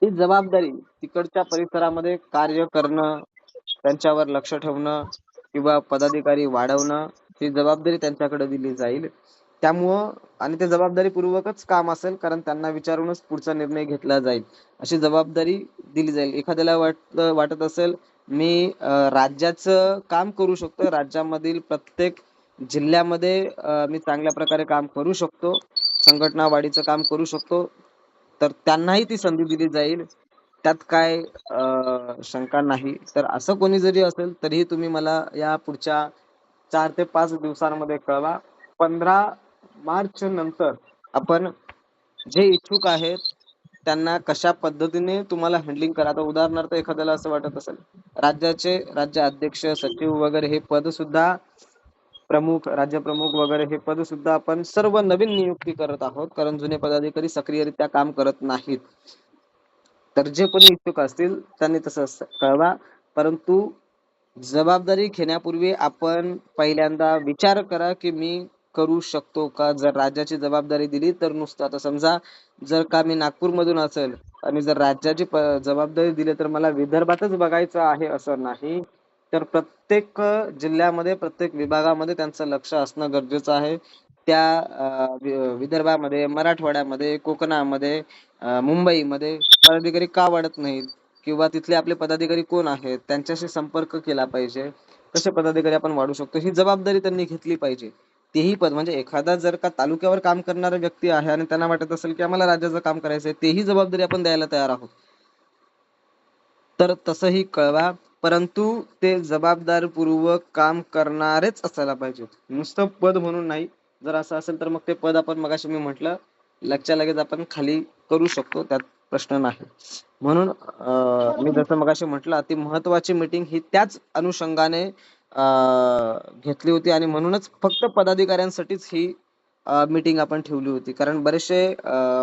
ही जबाबदारी तिकडच्या परिसरामध्ये कार्य करणं, त्यांच्यावर लक्ष ठेवणं किंवा पदाधिकारी वाढवणं, ही जबाबदारी त्यांच्याकडे दिली जाईल. त्यामुळं आणि ते जबाबदारीपूर्वकच काम असेल, कारण त्यांना विचारूनच पुढचा निर्णय घेतला जाईल. अशी जबाबदारी दिली जाईल. एखाद्याला वाटत असेल, मी राज्याचं काम करू शकतो, राज्यामधील प्रत्येक जिल्ह्यामध्ये मी चांगल्या प्रकारे काम करू शकतो, संघटना वाढीचं काम करू शकतो, तर त्यांनाही ती संधी दिली जाईल. त्यात काय शंका नाही. तर असं कोणी जरी असेल तरीही तुम्ही मला या पुढच्या 4 ते 5 दिवसांमध्ये कळवा. 15 मार्च नंतर आपण जे इच्छुक आहेत त्यांना कशा पद्धतीने तुम्हाला हँडलिंग करा. आता उदाहरणार्थ एखाद्याला असं वाटत असेल राज्य अध्यक्ष, सचिव वगैरे हे पद सुद्धा प्रमुख, राज्यप्रमुख वगैरे हे पद सुद्धा आपण सर्व नवीन नियुक्ती करत आहोत, कारण जुने पदाधिकारी सक्रियरित्या काम करत नाहीत. तर जे कोणी इच्छुक असतील त्यांनी तसं कळवा. परंतु जबाबदारी घेण्यापूर्वी आपण पहिल्यांदा विचार करा की मी करू शकतो का. जर राज्याची जबाबदारी दिली तर नुसतं, आता समजा जर का मी नागपूरमधून असेल आणि जर राज्याची जबाबदारी दिली तर मला विदर्भातच बघायचं आहे असं नाही, तर प्रत्येक जिल्ह्यामध्ये, प्रत्येक विभागामध्ये त्यांचं लक्ष असणं गरजेचं आहे. त्या विदर्भामध्ये, मराठवाड्यामध्ये, कोकणामध्ये, मुंबईमध्ये पदाधिकारी का वाढत नाहीत, किंवा तिथले आपले पदाधिकारी कोण आहेत, त्यांच्याशी संपर्क केला पाहिजे. कसे पदाधिकारी आपण वाढू शकतो ही जबाबदारी त्यांनी घेतली पाहिजे. तेही पद म्हणजे एखादा जर का तालुक्यावर काम करणारा व्यक्ती आहे आणि त्यांना वाटत असेल की आम्हाला राज्याचं काम करायचंय, तेही जबाबदारी आपण द्यायला तयार आहोत, तर तसंही कळवा. परंतु ते जबाबदारीपूर्वक काम करणारेच असायला पाहिजेत, नुसतं पद म्हणून नाही. जर असं असेल तर मग ते पद आपण, मगाशी मी म्हटलं, लगच्या लगेच आपण खाली करू शकतो, त्यात प्रश्न नाही. म्हणून मी जसं मगाशी म्हटलं, अति महत्वाची मीटिंग ही त्याच अनुषंगाने घेतली होती आणि म्हणूनच फक्त पदाधिकाऱ्यांसाठीच ही मीटिंग आपण ठेवली होती. कारण बरेचसे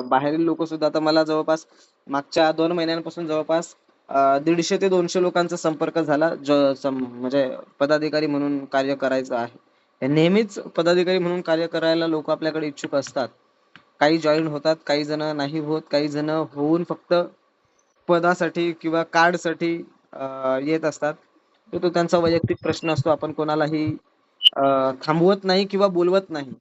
बाहेरील लोक सुद्धा, आता मला जवळपास मागच्या 2 महिन्यांपासून जवळपास 150 ते 200 लोकांचा संपर्क झाला, म्हणजे पदाधिकारी म्हणून कार्य करायचं आहे. हे नेहमीच पदाधिकारी म्हणून कार्य करायला लोक आपल्याकडे इच्छुक असतात. काही जॉईन होतात, काही जण नाही होत, काही जण होऊन फक्त पदासाठी किंवा कार्डसाठी येत असतात. तो त्यांचा वैयक्तिक प्रश्न असतो. आपण कोणालाही थांबवत नाही किंवा बोलवत नाही.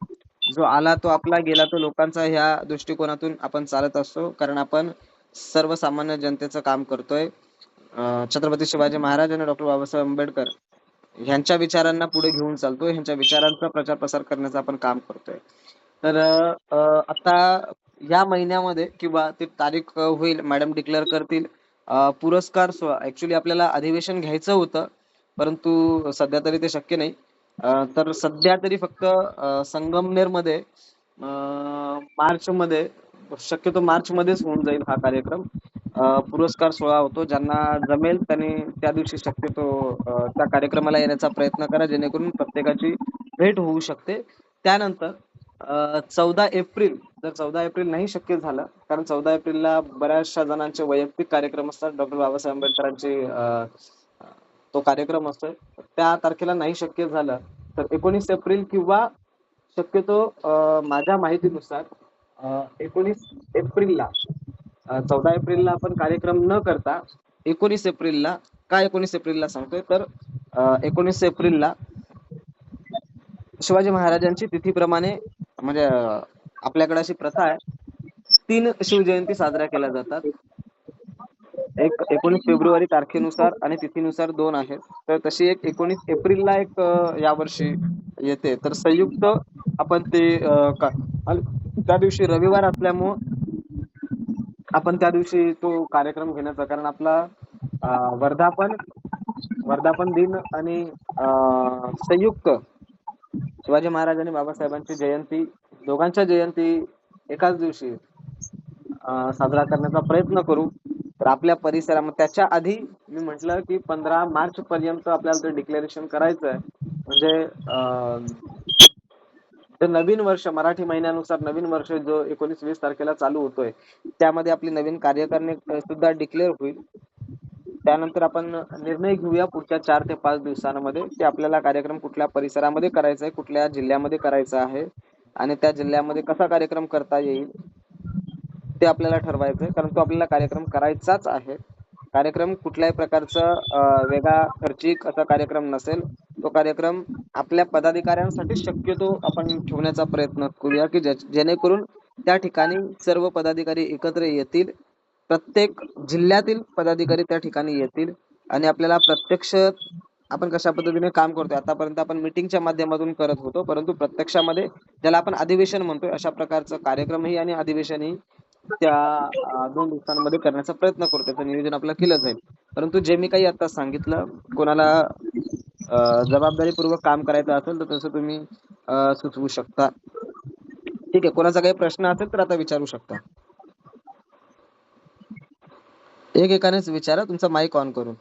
जो आला तो आपला, गेला तो लोकांचा, ह्या दृष्टिकोनातून आपण चालत असतो. कारण आपण सर्वसामान्य जनतेचं काम करतोय. छत्रपती शिवाजी महाराज आणि डॉक्टर बाबासाहेब आंबेडकर ह्यांच्या विचारांना पुढे घेऊन चालतोय, ह्यांच्या विचारांचा प्रचार प्रसार करण्याचं आपण काम करतोय. तर आता या महिन्यामध्ये किंवा ती तारीख होईल, मॅडम डिक्लेअर करतील. पुरस्कार सोहळा, ऍक्च्युली आपल्याला अधिवेशन घ्यायचं होतं, परंतु सध्या तरी ते शक्य नाही. तर सध्या तरी फक्त संगमनेरमध्ये मार्च मध्ये, शक्यतो मार्च मध्येच होऊन जाईल हा कार्यक्रम. पुरस्कार सोहळा होतो. ज्यांना जमेल त्यांनी त्या दिवशी शक्यतो त्या कार्यक्रमाला येण्याचा प्रयत्न करा, जेणेकरून प्रत्येकाची भेट होऊ शकते. त्यानंतर 14 एप्रिल, जर 14 एप्रिल नाही शक्य झालं, कारण 14 एप्रिलला बऱ्याचशा जणांचे वैयक्तिक कार्यक्रम असतात, डॉक्टर बाबासाहेब आंबेडकरांचे तो कार्यक्रम असतोय, त्या तारखेला नाही शक्य झालं तर 19 एप्रिल किंवा शक्यतो माझ्या माहितीनुसार 19 एप्रिलला, 14 एप्रिलला आपण कार्यक्रम न करता 19 एप्रिलला, का 19 एप्रिलला सांगतोय तर 19 एप्रिलला शिवाजी महाराजांची तिथीप्रमाणे, म्हणजे आपल्याकडे अशी प्रथा आहे, 3 शिवजयंती साजऱ्या केल्या जातात. एक 19 फेब्रुवारी तारखेनुसार आणि तिथीनुसार 2 आहेत. तर तशी एक 19 एप्रिलला एक यावर्षी येते. तर संयुक्त आपण ते त्या दिवशी रविवार असल्यामुळं आपण त्या दिवशी तो कार्यक्रम घेण्याचा, कारण आपला वर्धापन दिन आणि संयुक्त शिवाजी महाराज आणि बाबासाहेबांची जयंती, दोघांच्या जयंती एकाच दिवशी साजरा करण्याचा प्रयत्न करू. तर आपल्या परिसरामध्ये त्याच्या आधी मी म्हटलं की 15 मार्च पर्यंत आपल्याला ते डिक्लेरेशन करायचं आहे. म्हणजे ते नवीन वर्ष, मराठी महिन्यानुसार नवीन वर्ष जो 19-20 तारखेला चालू होतोय, त्यामध्ये आपली नवीन कार्यकारणी सुद्धा डिक्लेअर होईल. त्यानंतर आपण निर्णय घेऊया पुढच्या 4 ते 5 दिवसांमध्ये की आपल्याला कार्यक्रम कुठल्या परिसरामध्ये करायचा आहे, कुठल्या जिल्ह्यामध्ये करायचा आहे आणि त्या जिल्ह्यामध्ये कसा कार्यक्रम करता येईल ते आपल्याला ठरवायचंय. कारण तो आपल्याला कार्यक्रम करायचाच आहे. कार्यक्रम कुठल्याही प्रकारचा वेगळा खर्चिक असा कार्यक्रम नसेल. तो कार्यक्रम आपल्या पदाधिकाऱ्यांसाठी शक्यतो आपण ठेवण्याचा प्रयत्न करूया की जेणेकरून त्या ठिकाणी सर्व पदाधिकारी एकत्र येतील, प्रत्येक जिल्ह्यातील पदाधिकारी त्या ठिकाणी येतील आणि आपल्याला प्रत्यक्ष आपण कशा पद्धतीने काम करतोय, आतापर्यंत आपण मीटिंगच्या माध्यमातून करत होतो, परंतु प्रत्यक्षामध्ये ज्याला आपण अधिवेशन म्हणतोय, अशा प्रकारचं कार्यक्रमही आणि अधिवेशनही त्या 2 दिवसांमध्ये करण्याचा प्रयत्न करतो. त्याचं नियोजन आपलं केलं जाईल. परंतु जे मी काही आता सांगितलं, कोणाला जबाबदारीपूर्वक काम करायचं असेल तर तसं तुम्ही सुचवू शकता. ठीक आहे, कोणाचा काही प्रश्न असेल तर आता विचारू शकता. एकेकानेच विचारा, तुमचा माईक ऑन करून.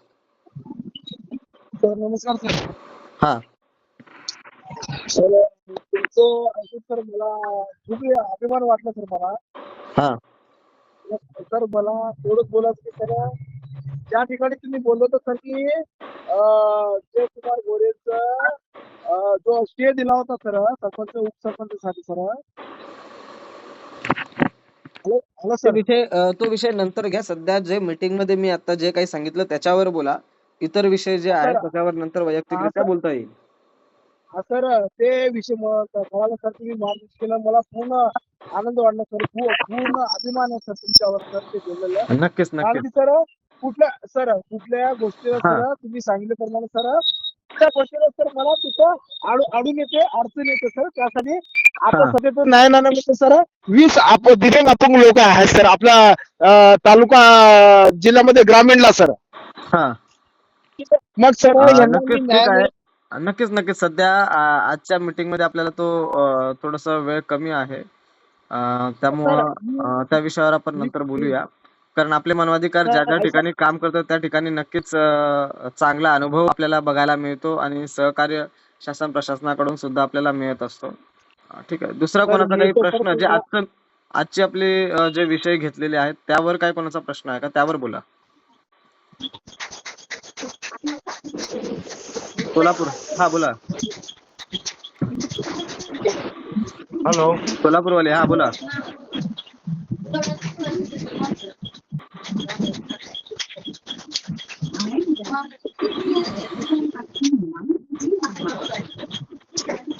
सर नमस्कार सर. हा सर तुमचं ऐकून सर मला खूप अभिमान वाटला सर मला. हा सर मला एवढंच बोलायचं की सर ज्या ठिकाणी तुम्ही बोललो होता सर की जयकुमार गोरेंचा जो स्टे दिला होता सर सरपंच उपसरपंचसाठी सर. Hello hello sir. तो विषय नंतर घ्या. सध्या जे मीटिंग मध्ये मी आता जे काही सांगितलं त्याच्यावर बोला. इतर विषय जे आहेत सर त्याच्यावर नंतर वैयक्तिकरित्या बोलता येईल. हा सर ते विषय कळाला सर, तुम्ही मार्गदर्शन केलं मला. पूर्ण आनंद वाटला सर. पूर्ण अभिमान आहे सर तुमच्यावर सर ते बोललेलं. नक्कीच कारण नक्कीच. की कुठल्या गोष्टीला हा सर तुम्ही सांगितल्याप्रमाणे सर त्या गोष्टीला सर मला तिथं अडून येते, अडचण येते सर. त्यासाठी आता हा सध्या तर न्यायालयामध्ये सर 20 दिव्यांग अपंग लोक आहेत सर आपला तालुका जिल्ह्यामध्ये ग्रामीणला सर. हा मग सर यांना मी नक्कीच ठीक न्याय आहे. नक्कीच नक्कीच. सध्या आजच्या मीटिंग मध्ये आपल्याला तो थोडासा वेळ कमी आहे. त्यामुळं त्या विषयावर आपण नंतर बोलूया. कारण आपले मानवाधिकार ज्या ज्या ठिकाणी काम करतात त्या ठिकाणी नक्कीच चांगला अनुभव आपल्याला बघायला मिळतो आणि सहकार्य शासन प्रशासनाकडून सुद्धा आपल्याला मिळत असतो. ठीक आहे. दुसरा कोणाचा काही प्रश्न जे आजचे आपले जे विषय घेतलेले आहेत त्यावर काय कोणाचा प्रश्न आहे का, त्यावर बोला. सोलापूर, हा बोला. हॅलो. सोलापूरवाले, हा बोला.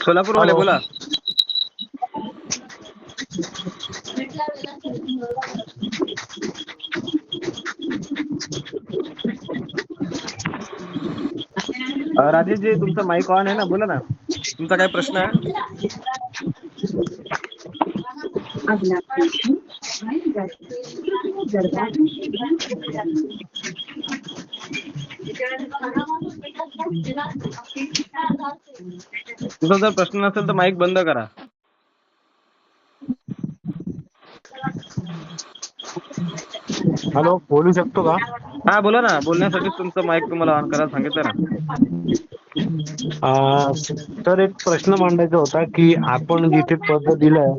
सोलापूरवाले हॅलो. बोला. राजेशजी तुमचा माईक ऑन आहे ना, बोला ना. तुमचा काय प्रश्न आहे? तुझा जर प्रश्न नसेल तर माईक बंद करा. हॅलो, बोलू शकतो का? हा बोला ना. बोलण्यासाठी तुमचं माईक तुम्हाला ऑन करायला सांगितलं ना. तर एक प्रश्न मांडायचा होता की आपण जिथे पद दिलंय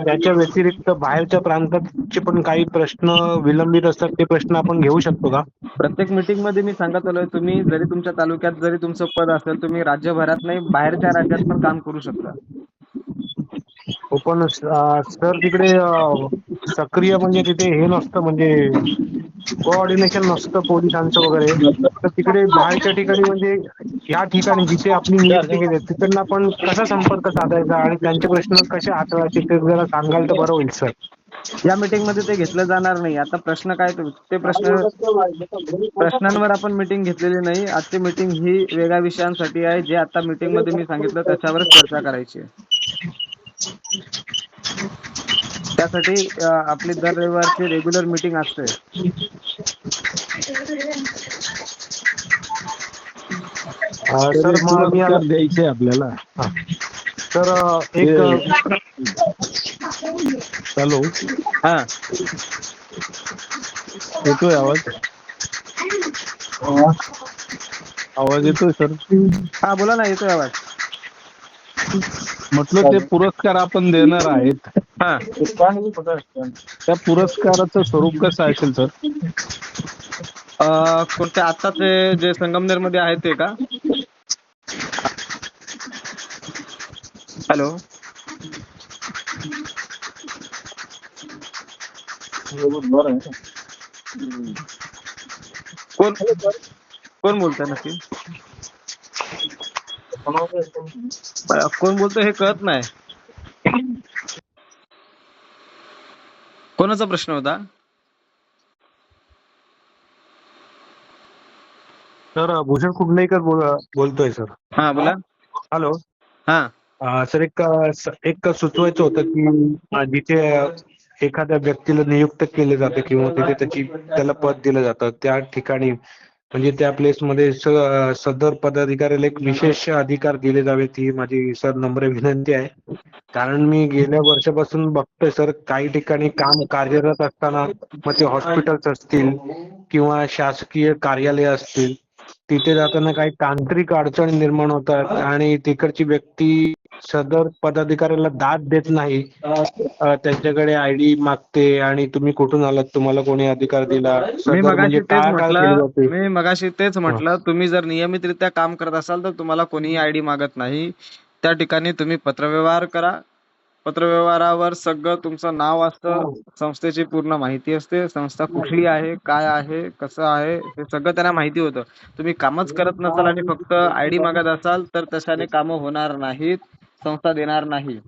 त्याच्या व्यतिरिक्त बाहेरच्या प्रांताचे पण काही प्रश्न विलंबित असतात, ते प्रश्न आपण घेऊ शकतो का? प्रत्येक मीटिंग मध्ये मी सांगत आलोय, तुम्ही जरी तुमच्या तालुक्यात जरी तुमचं पद असेल, तुम्ही राज्यभरात नाही बाहेरच्या राज्यात पण काम करू शकता. हो, पण सर तिकडे सक्रिय म्हणजे तिथे हे नसतं, म्हणजे कोऑर्डिनेशन नसतं पोलिसांचं वगैरे. तर तिकडे बाहेरच्या ठिकाणी म्हणजे या ठिकाणी जिथे आपली नियुक्ती केली तिकडनं आपण कसा संपर्क साधायचा आणि त्यांचे प्रश्न कसे हाताळायचे ते जरा सांगाल तर बरं होईल सर. या मीटिंग मध्ये ते घेतलं जाणार नाही. आता प्रश्न काय ते प्रश्नांवर आपण मीटिंग घेतलेली नाही. आजची मीटिंग ही वेगळ्या विषयांसाठी आहे. जे आता मीटिंग मध्ये मी सांगितलं त्याच्यावरच चर्चा करायची आहे. त्यासाठी आपली दर रविवारची रेग्युलर मीटिंग असते. सर मग मी द्यायचे आपल्याला. तर एक हॅलो. हा येतोय आवाज? आवाज येतोय सर? हा बोला ना, येतोय आवाज. म्हटलं ते पुरस्कार आपण देणार आहेत, हा त्या पुरस्काराचं स्वरूप कसं असेल सर? कोणत्या आत्ताचे जे संगमनेर मध्ये आहेत ते का? हॅलो. कोण कोण बोलतोय नक्की? कोण बोलतोय हे कळत नाही. कोणाचा प्रश्न होता? सर भूषण कुंडलेकर बोलतोय सर. हा बोला. हॅलो. हा सर एक सुचवायचं होतं की जिथे एखाद्या व्यक्तीला नियुक्त केले जाते किंवा तिथे त्याला पद दिलं जातं त्या ठिकाणी म्हणजे त्या प्लेसमध्ये सदर पदाधिकाऱ्याला एक विशेष अधिकार दिले जावेत, ही माझी सर नम्र विनंती आहे. कारण मी गेल्या वर्षापासून बघतोय सर, काही ठिकाणी काम कार्यरत असताना मग ते हॉस्पिटल्स असतील किंवा शासकीय कार्यालय असतील तिथे जाताना काही तांत्रिक अडचणी निर्माण होतात आणि तिकडची व्यक्ती सदर पदाधिकाऱ्याला दाद देत नाही. त्यांच्याकडे आयडी मागते आणि तुम्ही कुठून आलात, तुम्हाला कोणी अधिकार दिला, सदर म्हणजे टाळाटाळ केली जाते. मी मगाशी तेच हा. म्हटलं, तुम्ही जर नियमितरित्या काम करत असाल तर तुम्हाला कोणीही आयडी मागत नाही. त्या ठिकाणी तुम्ही पत्रव्यवहार करा. पत्रव्यवहारावर सगळं तुमचं नाव असतं, संस्थेची पूर्ण माहिती असते, संस्था कुठली आहे, काय आहे, कसं आहे, हे सगळं त्यांना माहिती होतं. तुम्ही कामच करत नसाल आणि फक्त आयडी मागत असाल तर तशाने कामं होणार नाहीत, संस्था देणार नाही.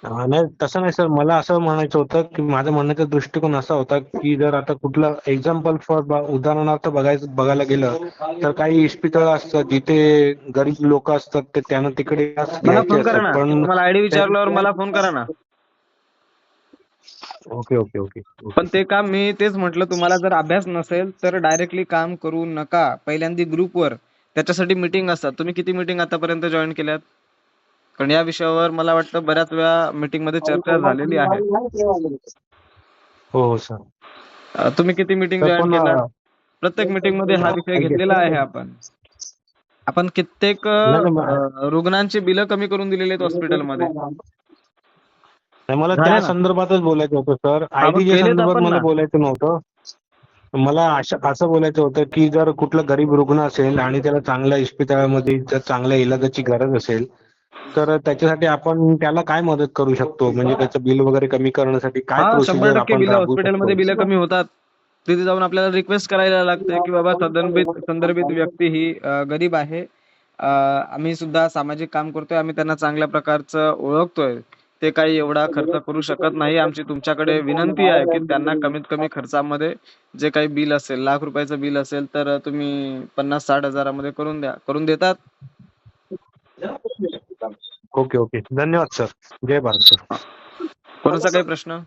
नाही तसं नाही सर, मला असं म्हणायचं होतं की माझा म्हणण्याचा दृष्टिकोन असा होता की जर आता कुठलं एक्झाम्पल उदाहरणार्थ बघायला गेलं तर काही इस्पितळ असतात जिथे गरीब लोक असतात ते त्यांना तिकडे मला घ्यायचे फोन करा असतात. ना, पण तुम्हाला आयडी विचारल्यावर मला फोन करा ना. ओके ओके ओके पण ते काम मी तेच म्हटलं, तुम्हाला जर अभ्यास नसेल तर डायरेक्टली काम करू नका. पहिल्यांदा ग्रुपवर त्याच्यासाठी मीटिंग असतात. तुम्ही किती मीटिंग आतापर्यंत जॉईन केल्यात? कारण या विषयावर मला वाटतं बऱ्याच वेळा मीटिंग मध्ये चर्चा झालेली आहे. हो सर. तुम्ही किती मीटिंग तर जॉईन पण केल्यात? प्रत्येक मीटिंग मध्ये हा विषय घेतलेला आहे आपण. आपण कित्येक रुग्णांची बिलं कमी करून दिलेली आहेत हॉस्पिटलमध्ये. नाही, मला झाले त्या ना? संदर्भातच बोलायचं होतं सर, मग आयडीच्या केलेत संदर्भात आपण मला ना. बोलायचं नव्हतं. मला असं बोलायचं होतं की जर कुठला गरीब रुग्ण असेल आणि त्याला चांगल्या इस्पितळामध्ये जर चांगल्या इलाजाची गरज असेल तर त्याच्यासाठी आपण त्याला काय मदत करू शकतो, म्हणजे त्याचं बिल वगैरे कमी करण्यासाठी काय हा, प्रोसिजर 100% आपण बिलं राबवू हॉस्पिटलमध्ये बिलं शकतो. कमी होतात. तिथे जाऊन आपल्याला रिक्वेस्ट करायला लागते की बाबा संदर्भित व्यक्ती ही गरीब आहे. आम्ही सुद्धा सामाजिक काम करतोय, आम्ही त्यांना चांगल्या प्रकारचं ओळखतोय. ते काही एवढा खर्च करू शकत नाही. आमची तुमच्याकडे विनंती आहे की त्यांना कमीत कमी खर्चामध्ये जे काही बिल असेल, ₹1,00,000 बिल असेल तर तुम्ही 50-60 हजारामध्ये करून द्या. करून देतात? ओके ओके, धन्यवाद सर. जय भारत सर. कोणाचा काही प्रश्न?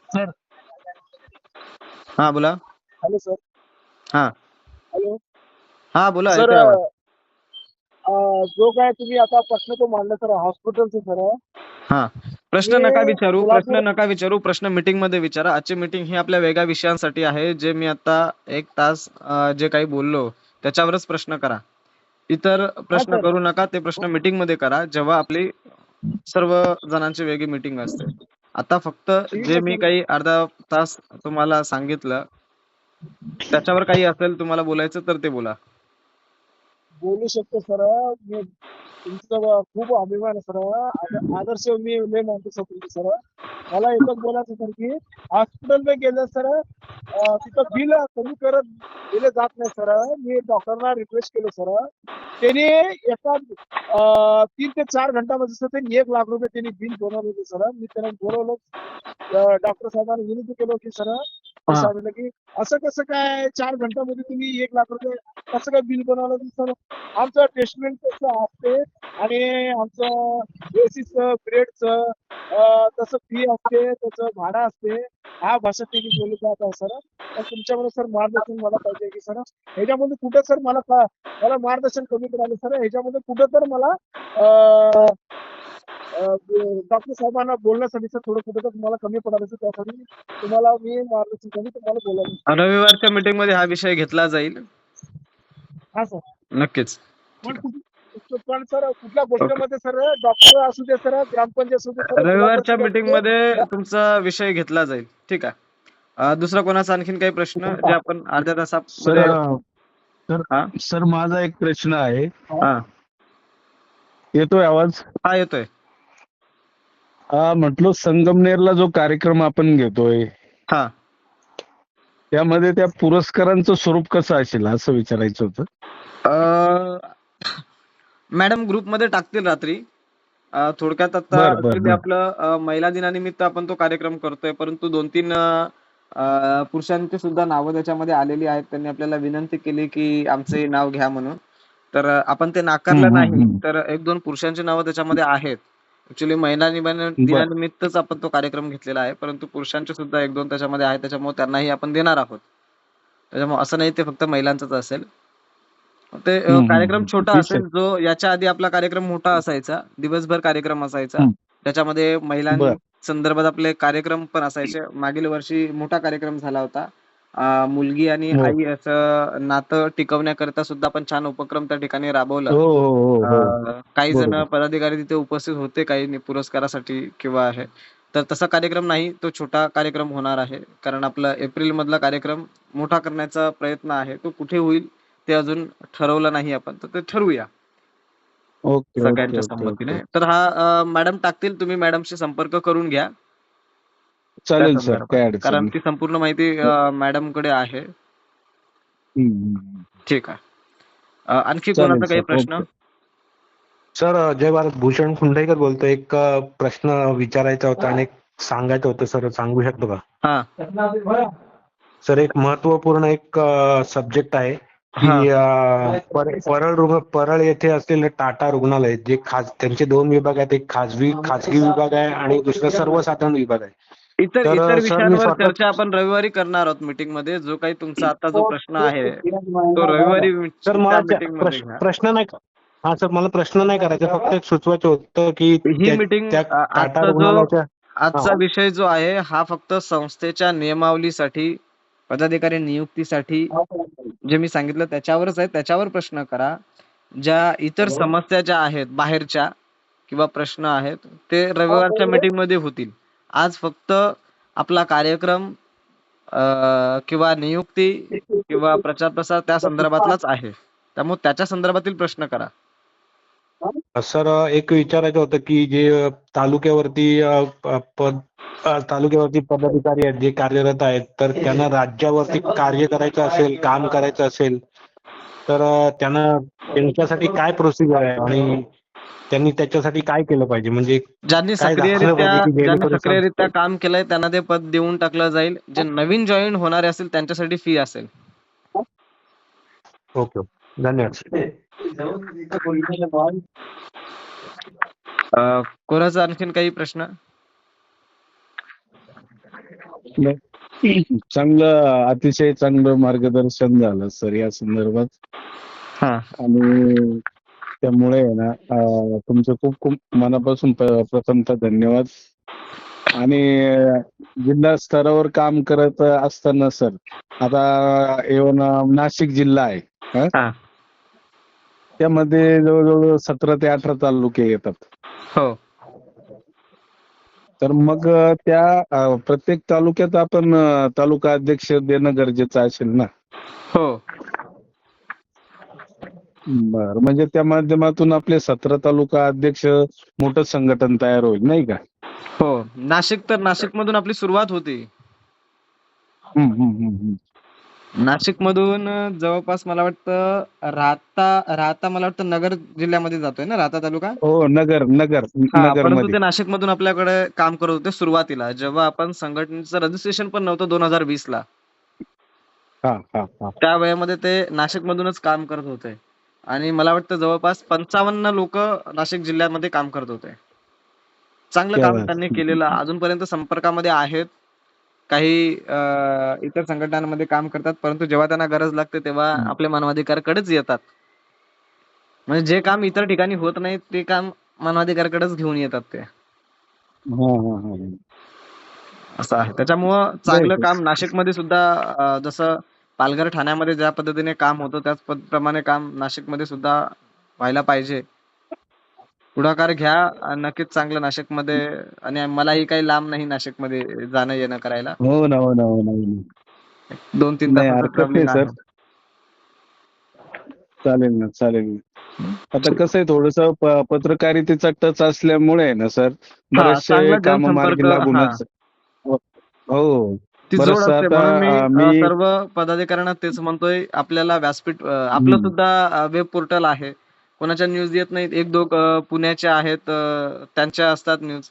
सर हा, बोला. Hello sir. हा हॅलो हा, बोला, सर. येतोय आवाज. जो काय तुम्ही आता प्रश्न तो मांडला सर हॉस्पिटलचा सर, हा, प्रश्न हे नका विचारू, सोलापूर प्रश्न मीटिंग मध्ये विचारा. आजची मीटिंग ही आपल्या वेगळ्या विषयांसाठी आहे. जे मी आता 1 तास जे काही बोललो त्याच्यावरच प्रश्न करा. इतर प्रश्न सर. करू नका. ते प्रश्न मीटिंग मध्ये करा जेव्हा आपली सर्व जणांची वेगळी मीटिंग असते. आता फक्त ठीक जे आहे मी सर. काही अर्धा तास तुम्हाला सांगितलं त्याच्यावर काही असेल तुम्हाला बोलायचं तर ते बोला. बोलू शकतो सर. मी तुमचं खूप अभिमान आहे सर. आदर्श मी लय मानतो सर तुमचं सर. मला एकच बोलायचं सर की हॉस्पिटलमध्ये गेलं सर, तिथं बिल कमी करत दिले जात नाही सर. मी डॉक्टरना रिक्वेस्ट केलं सर. त्यांनी एका 3 ते 4 घंटामध्ये सर त्यांनी ₹1,00,000 त्यांनी बिल बनवलं होतं सर. मी त्यांना बोलवलं. डॉक्टर साहेबांना विनंती केलं होती सर. ते सांगितलं की असं कसं काय 4 घंट्यामध्ये तुम्ही ₹1,00,000 कसं काय बिल बनवलं होतं सर. आमचं टेस्टमेंट कसं असते आणि आमचं एसीचं बेडचं तसं फी असते, त्याचं भाडं असते. ह्या भाषेत त्यांनी बोलले जात आहे सर. तर तुमच्याकडे सर मार्गदर्शन मला पाहिजे की सर ह्याच्यामध्ये कुठं सर मला मार्गदर्शन कमी करायला सर. ह्याच्यामध्ये कुठं तर मला डॉक्टर साहेबांना बोलण्यासाठी सर थोडं कुठं तर तुम्हाला कमी पडायचं सर. त्यासाठी तुम्हाला मी मार्गदर्शन कमी तुम्हाला बोलायचं. रविवारच्या मीटिंग मध्ये हा विषय घेतला जाईल. हा सर. नक्कीच. पण सर कुठल्या गोष्टीमध्ये सर डॉक्टर असू दे सर, ग्रामपंचायत असू दे सर, जिल्हा रविवारच्या परिषद असू मीटिंग दे. मध्ये तुमचा विषय घेतला जाईल. ठीक आहे. दुसरा कोणाचा आणखीन काही प्रश्न जे आपण अर्ध्या तासामध्ये. हा सर माझा एक प्रश्न आहे. हा येतोय आवाज? हा, येतोय. म्हटलो संगमनेरला जो कार्यक्रम आपण घेतोय हा, त्यामध्ये त्या पुरस्कारांचं स्वरूप कसं असेल असं विचारायचं होतं. मॅडम ग्रुपमध्ये टाकतील रात्री. थोडक्यात आता बर बर actually बर. आपलं महिला दिनानिमित्त आपण तो कार्यक्रम करतोय, परंतु 2-3 पुरुषांची सुद्धा नावं त्याच्यामध्ये आलेली आहेत. त्यांनी आपल्याला विनंती केली की आमचे नाव घ्या म्हणून. तर आपण ते नाकारलं नाही. तर 1-2 पुरुषांची नावं त्याच्यामध्ये आहेत. ऍक्च्युली महिला बर दिनानिमित्तच आपण तो कार्यक्रम घेतलेला आहे, परंतु पुरुषांचे सुद्धा 1-2 त्याच्यामध्ये आहेत. त्याच्यामुळे त्यांनाही आपण देणार आहोत. त्याच्यामुळे असं नाही ते फक्त महिलांचंच असेल. ते कार्यक्रम छोटा ठीक असेल. आहे. जो याच्या आधी आपला कार्यक्रम मोठा असायचा, दिवसभर कार्यक्रम असायचा. त्याच्यामध्ये बर महिलांसंदर्भात आपले कार्यक्रम पण असायचे. मागील वर्षी मोठा कार्यक्रम झाला होता. मुलगी आणि हो आई असं नातं टिकवण्याकरिता सुद्धा आपण छान उपक्रम त्या ठिकाणी राबवला. हो हो हो हो काही जण बरोबर पदाधिकारी तिथे उपस्थित होते, काही पुरस्कारासाठी किंवा आहे. तर तसा कार्यक्रम नाही, तो छोटा कार्यक्रम होणार आहे. कारण आपला एप्रिल मधला कार्यक्रम मोठा करण्याचा प्रयत्न आहे. तो कुठे होईल ते अजून ठरवलं नाही आपण, तर ते ठरवूया ओके ओके सगळ्यांच्या ओके संमतीने. ओके तर हा मॅडम टाकतील, तुम्ही मॅडमशी संपर्क करून घ्या त्या चालेल सर संदर्भात. काही अडचण कारण नाही ती संपूर्ण माहिती मॅडमकडे आहे. हम्म. ठीक आहे. आणखी चालेल कोणाचा काही सर प्रश्न? ओके सर जय भारत, भूषण कुंडईकर बोलतो. एक प्रश्न विचारायचा होता आणि एक सांगायचं होतं सर, सांगू शकतो का? हा सर एक महत्वपूर्ण एक सब्जेक्ट आहे हा की परळ येथे असलेले टाटा रुग्णालय जे त्यांचे 2 विभाग आहेत, एक खाजगी विभाग आहे आणि दुसरा सर्वसाधारण विभाग आहे. इतर तर इतर सर मी विषयांवर स्वतः चर्चा आपण रविवारी करणार आहोत मीटिंग मध्ये. जो काही तुमचा आता जो प्रश्न आहे तो रविवारी सर त्या मला मीटिंग मध्ये घ्या. प्रश्न नाही, हा सर मला प्रश्न नाही करायचा, फक्त एक सुचवायचं होतं की ही मीटिंग त्या टाटा आजचा रुग्णालयाच्या आजचा विषय जो आहे हा फक्त संस्थेच्या नियमावलीसाठी, पदाधिकारी नियुक्तीसाठी जे मी सांगितलं त्याच्यावरच आहे. त्याच्यावर प्रश्न करा. ज्या इतर समस्या ज्या आहेत बाहेरच्या किंवा प्रश्न आहेत ते रविवारच्या मीटिंग मध्ये होतील. आज फक्त आपला कार्यक्रम किंवा नियुक्ती किंवा प्रचार प्रसार त्या संदर्भातलाच आहे. त्यामुळे त्याच्या संदर्भातील प्रश्न करा. सर एक विचारायचं होतं की जे तालुक्यावरती तालुक्यावरती पदाधिकारी आहेत जे कार्यरत आहेत, तर त्यांना राज्यावरती कार्य करायचं असेल, काम करायचं असेल, तर त्यांच्यासाठी काय प्रोसिजर आहे आणि त्यांनी त्याच्यासाठी काय केलं पाहिजे, म्हणजे ज्यांनी काय दाखवलं पाहिजे की जेणेकरून सक्रियरित्या काम केलंय त्यांना ते पद देऊन टाकलं जाईल. जे नवीन जॉईन होणारे असेल त्यांच्यासाठी फी असेल. ओके धन्यवाद. कोणाचा आणखीन काही प्रश्न? चांगलं अतिशय चांगलं मार्गदर्शन झालं सर या संदर्भात. हा आणि त्यामुळे आहे ना तुमचे खूप खूप मनापासून प्रथमतः धन्यवाद. आणि जिल्हा स्तरावर काम करत असताना सर आता इव्हन नाशिक जिल्हा आहे हा त्यामध्ये जवळजवळ 17 ते 18 तालुके येतात. हो तर मग त्या प्रत्येक तालुक्यात आपण तालुका अध्यक्ष देणं गरजेचं असेल ना. हो बर, म्हणजे त्या माध्यमातून आपले 17 तालुका अध्यक्ष मोठं संघटन तयार होईल नाही का? हो. नाशिक मधून आपली सुरुवात होती. नाशिक मधून जवळपास मला वाटतं राहता मला वाटतं नगर जिल्ह्यामध्ये जातोय ना राहता तालुका. हो नगर परंतु मध्ये. ते नाशिक मधून आपल्याकडे काम करत होते सुरुवातीला, जेव्हा आपण संघटनेचं रजिस्ट्रेशन पण नव्हतं 2020 ला. हा हा हा त्या वेळेमध्ये ते नाशिक मधूनच काम करत होते आणि मला वाटतं जवळपास 55 लोक नाशिक जिल्ह्यामध्ये काम करत होते. चांगलं क्या काम बात. त्यांनी केलेलं अजूनपर्यंत संपर्कामध्ये आहेत. काही इतर संघटनांमध्ये काम करतात, परंतु जेव्हा त्यांना गरज लागते तेव्हा आपल्या मानवाधिकाराकडेच येतात. म्हणजे जे काम इतर ठिकाणी होत नाही ते काम मानवाधिकाराकडेच घेऊन येतात ते. हा असं आहे. त्याच्यामुळं चांगलं काम नाशिकमध्ये सुद्धा जसं पालघर ठाण्यामध्ये ज्या पद्धतीने काम होतं त्याच प्रमाणे काम नाशिकमध्ये सुद्धा व्हायला पाहिजे. पुढाकार घ्या नक्कीच चांगलं नाशिकमध्ये. आणि मलाही काही लांब नाही नाशिकमध्ये जाणं येणं करायला. हो ना 2-3 नाही तासाचं हरकत नाही ट्रॅव्हलिंग सर. आहे. चालेल ना. आता कसं आहे थोडस पत्रकारितेचा टच असल्यामुळे आहे ना सर बरेचसे चांगला काम जनसंपर्क. मार्गी लागूनच. हो ती जोड बरंचसं असते. म्हणून आता मी मी सर्व पदाधिकाऱ्यांना तेच म्हणतोय, आपल्याला व्यासपीठ आपलं सुद्धा वेब पोर्टल आहे. कोणाच्या न्यूज येत नाहीत, 1-2 पुण्याच्या आहेत त्यांच्या असतात न्यूज.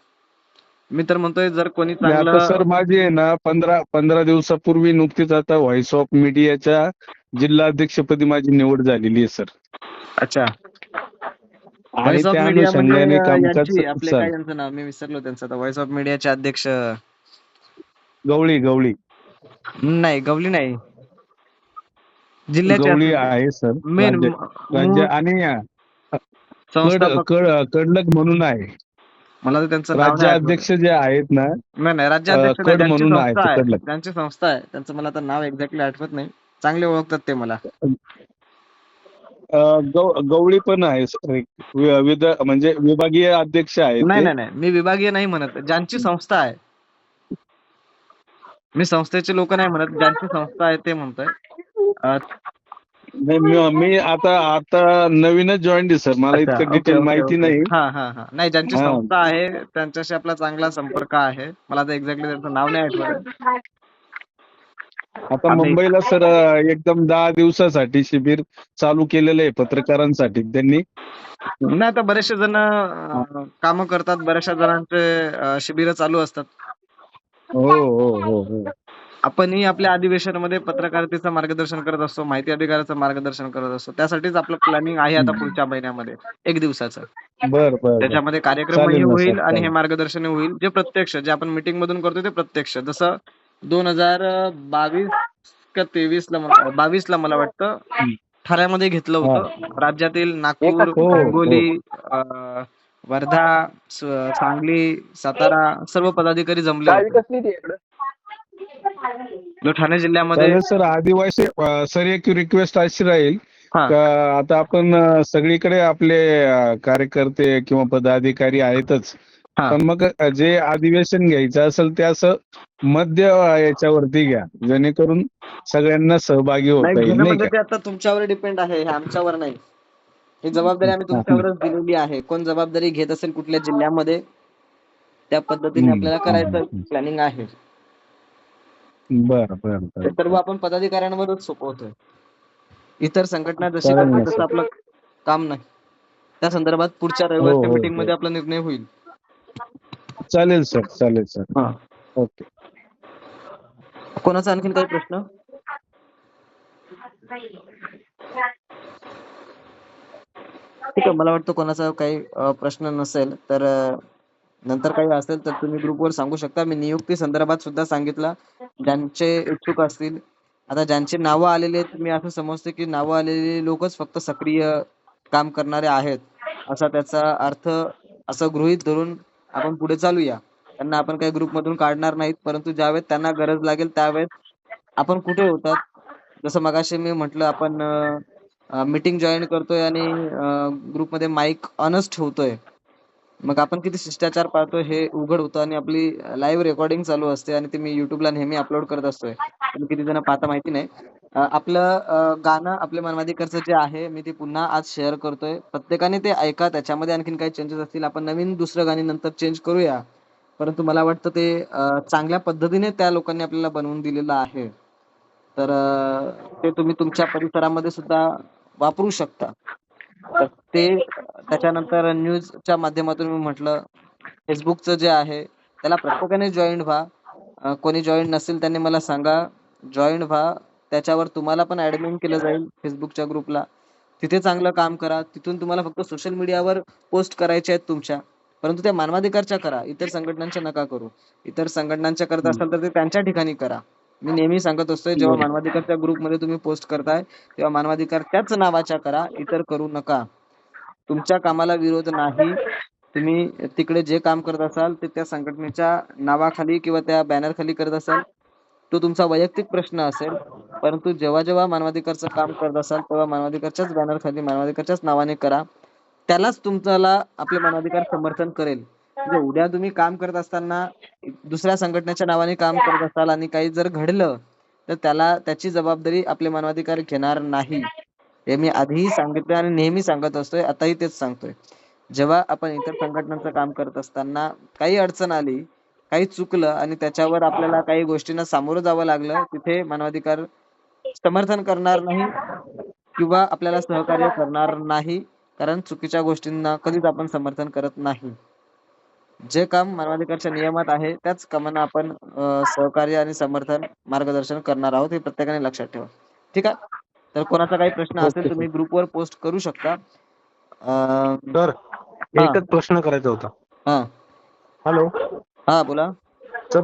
मी तर म्हणतोय जर कोणी नाही, आता सर चांगलं. माझी आहे ना 15 दिवसापूर्वी नुकतीच आता व्हॉइस ऑफ मीडियाच्या जिल्हा अध्यक्षपदी माझी निवड झालेली आहे सर. अच्छा. आणि व्हॉइस ऑफ त्या मीडिया म्हणजे अनुषंगाने कामकाज यांची आपले चाल काय यांचं नाव मी विसरलो त्यांचं आता. व्हॉइस ऑफ मीडियाचे अध्यक्ष गवळी नाही, गवली नाही, जिल्ह्याचे गवळी असतील ते. आहे सर. मेन राज्य आणि संस्थापक. कडलग म्हणून आहे. मला तर त्यांचं नाव नाही आठवत. राज्याध्यक्ष जे आहेत ना, नाही राज्याध्यक्ष नाही, कड ज्यांची म्हणून आहे संस्था आहे, तिकडलं. ज्यांची संस्था आहे त्यांचं मला आता नाव एक्झॅक्टली आठवत नाही. चांगले ओळखतात ते मला. गवळी पण आहे सर, म्हणजे विभागीय अध्यक्ष आहेत नाही ते. नाही नाही, मी विभागीय नाही म्हणत, ज्यांची संस्था आहे. मी संस्थेचे लोक नाही म्हणत, ज्यांची संस्था आहे ते म्हणतोय. नाही, मी आता नवीनच जॉईन आहे सर, मला अच्छा, इतकं ओके डिटेल ओके माहिती ओके. नाही. हा हा हा, नाही ज्यांची हा. संस्था आहे त्यांच्याशी आपला चांगला संपर्क आहे. मला आता एक्झॅक्टली त्यांचं नाव नाही आठवत. आता आम्ही मुंबईला सर एकदम 10 दिवसासाठी शिबिर चालू केलेलं आहे पत्रकारांसाठी त्यांनी. नाही, आता बरेचसे जण कामं करतात, बऱ्याचशा जणांचे शिबिरं चालू असतात. हो हो हो हो. आपणही आपल्या अधिवेशनामध्ये पत्रकारितेचं मार्गदर्शन करत असतो, माहिती अधिकाराचं मार्गदर्शन करत असतो. त्यासाठीच आपलं प्लॅनिंग आहे आता पुढच्या महिन्यामध्ये 1 दिवसाचं. बर बर बर. त्याच्यामध्ये कार्यक्रमही चालेल ना सर, होईल आणि हे चालेल. मार्गदर्शनही होईल. जे प्रत्यक्ष जे आपण मीटिंग मधून करतो ते प्रत्यक्ष. जसं 2022 का 22 ला मला वाटतं ठाण्यामध्ये घेतलं हा. होतं. राज्यातील नागपूर, हो हो. हिंगोली, वर्धा, सांगली, सातारा सर्व पदाधिकारी जमले होते. ठाणे जिल्ह्यामध्ये चालेल सर, आदिवासी सर एक रिक्वेस्ट अशी राहील हा का आता आपण सगळीकडे आपले कार्यकर्ते किंवा पदाधिकारी आहेतच, हा पण मग जे अधिवेशन घ्यायचं असेल ते असं मध्य याच्यावरती घ्या, जेणेकरून सगळ्यांना सहभागी नाही, होता येईल, घेणं नाही म्हणजे का? ते आता तुमच्यावर डिपेंड आहे, हे आमच्यावर नाही. ही जबाबदारी आम्ही तुमच्यावरच दिलेली आहे. कोण जबाबदारी घेत असेल कुठल्या जिल्ह्यामध्ये त्या पद्धतीने आपल्याला करायचं प्लॅनिंग आहे. बर बर ते बर. सर्व आपण पदाधिकाऱ्यांवरच सोपवतोय. इतर संघटना जशी चालेल करते ना तसं सर. आपलं काम नाही. त्या संदर्भात पुढच्या हो रविवारच्या हो मीटिंग हो. मध्ये आपला निर्णय होईल. चालेल सर, चालेल सर. हा. ओके. कोणाचा आणखीन काही प्रश्न? ठीक आहे, मला वाटतं कोणाचा काही प्रश्न नसेल तर नंतर काही असेल तर तुम्ही ग्रुपवर सांगू शकता. मी नियुक्ती संदर्भात सुद्धा सांगितलं. ज्यांचे इच्छुक असतील, आता ज्यांची नावं आलेली आहेत, मी असं समजतो की नावं आलेली लोकच फक्त सक्रिय काम करणारे आहेत, असा त्याचा अर्थ असं गृहीत धरून आपण पुढे चालूया. त्यांना आपण काही ग्रुपमधून काढणार नाहीत, परंतु ज्यावेळेस त्यांना गरज लागेल त्यावेळेस आपण कुठे होतात, जसं मगाशी मी म्हटलं आपण मीटिंग जॉईन करतोय आणि ग्रुपमध्ये माईक ऑनच ठेवतोय. मग आपण किती शिष्टाचार पाळतोय हे उघड होतं आणि आपली लाईव्ह रेकॉर्डिंग चालू असते आणि ते मी युट्यूबला नेहमी अपलोड करत असतोय. तुम्ही किती जण पाहता माहिती नाही. आपलं गाणं आपले मानवाधिकारचं जे आहे मी ते पुन्हा आज शेअर करतोय. प्रत्येकाने ते ऐका. त्याच्यामध्ये आणखीन काही चेंजेस असतील आपण नवीन दुसरं गाणी नंतर चेंज करूया. परंतु मला वाटतं ते चांगल्या पद्धतीने त्या लोकांनी आपल्याला बनवून दिलेलं आहे. तर ते तुम्ही तुमच्या परिसरामध्ये सुद्धा वापरू शकता. तर ते त्याच्यानंतर न्यूजच्या माध्यमातून मी म्हटलं फेसबुकचं जे आहे त्याला प्रत्येकाने जॉईन व्हा. कोणी जॉईन नसेल त्यांनी मला सांगा, जॉईन व्हा. त्याच्यावर तुम्हाला पण ऍडमिन केलं जाईल फेसबुकच्या ग्रुपला. तिथे चांगलं काम करा. तिथून तुम्हाला फक्त सोशल मीडियावर पोस्ट करायच्या आहेत तुमच्या, परंतु त्या मानवाधिकारच्या करा, इतर संघटनांच्या नका करू. इतर संघटनांच्या करत असाल तर ते त्यांच्या ठिकाणी करा. मी नेहमी सांगत असतोय जेव्हा मानवाधिकारच्या ग्रुपमध्ये तुम्ही पोस्ट करताय तेव्हा मानवाधिकार त्याच नावाच्या करा, इतर करू नका. तुमच्या कामाला विरोध नाही. तुम्ही तिकडे जे काम करत असाल ते त्या संघटनेच्या नावाखाली किंवा त्या बॅनर खाली करत असाल, तो तुमचा वैयक्तिक प्रश्न असेल. परंतु जेव्हा जेव्हा मानवाधिकारचं काम करत असाल तेव्हा मानवाधिकारच्याच बॅनर खाली मानवाधिकारच्याच नावाने करा. त्यालाच तुमच्याला आपले मानवाधिकार समर्थन करेल. म्हणजे उद्या तुम्ही काम करत असताना दुसऱ्या संघटनेच्या नावाने काम करत असाल आणि काही जर घडलं तर त्याची जबाबदारी आपले मानवाधिकार घेणार नाही. हे मी आधीही सांगितलंय आणि नेहमी सांगत असतोय, आताही तेच सांगतोय. जेव्हा आपण इतर संघटनांचं काम करत असताना काही अडचण आली, काही चुकलं आणि त्याच्यावर आपल्याला काही गोष्टींना सामोरं जावं लागलं, तिथे मानवाधिकार समर्थन करणार नाही किंवा आपल्याला सहकार्य करणार नाही. कारण चुकीच्या गोष्टींना कधीच आपण समर्थन करत नाही. जे काम मानवाधिकारच्या नियमात आहे त्याच कामांना आपण सहकार्य आणि समर्थन मार्गदर्शन करणार आहोत, हे प्रत्येकाने लक्षात ठेवा. ठीक आहे. तर कोणाचा काही प्रश्न असेल ओके तुम्ही ग्रुपवर पोस्ट करू शकता. सर, हा एकच प्रश्न करायचा होता. हा हॅलो हा बोला. सर,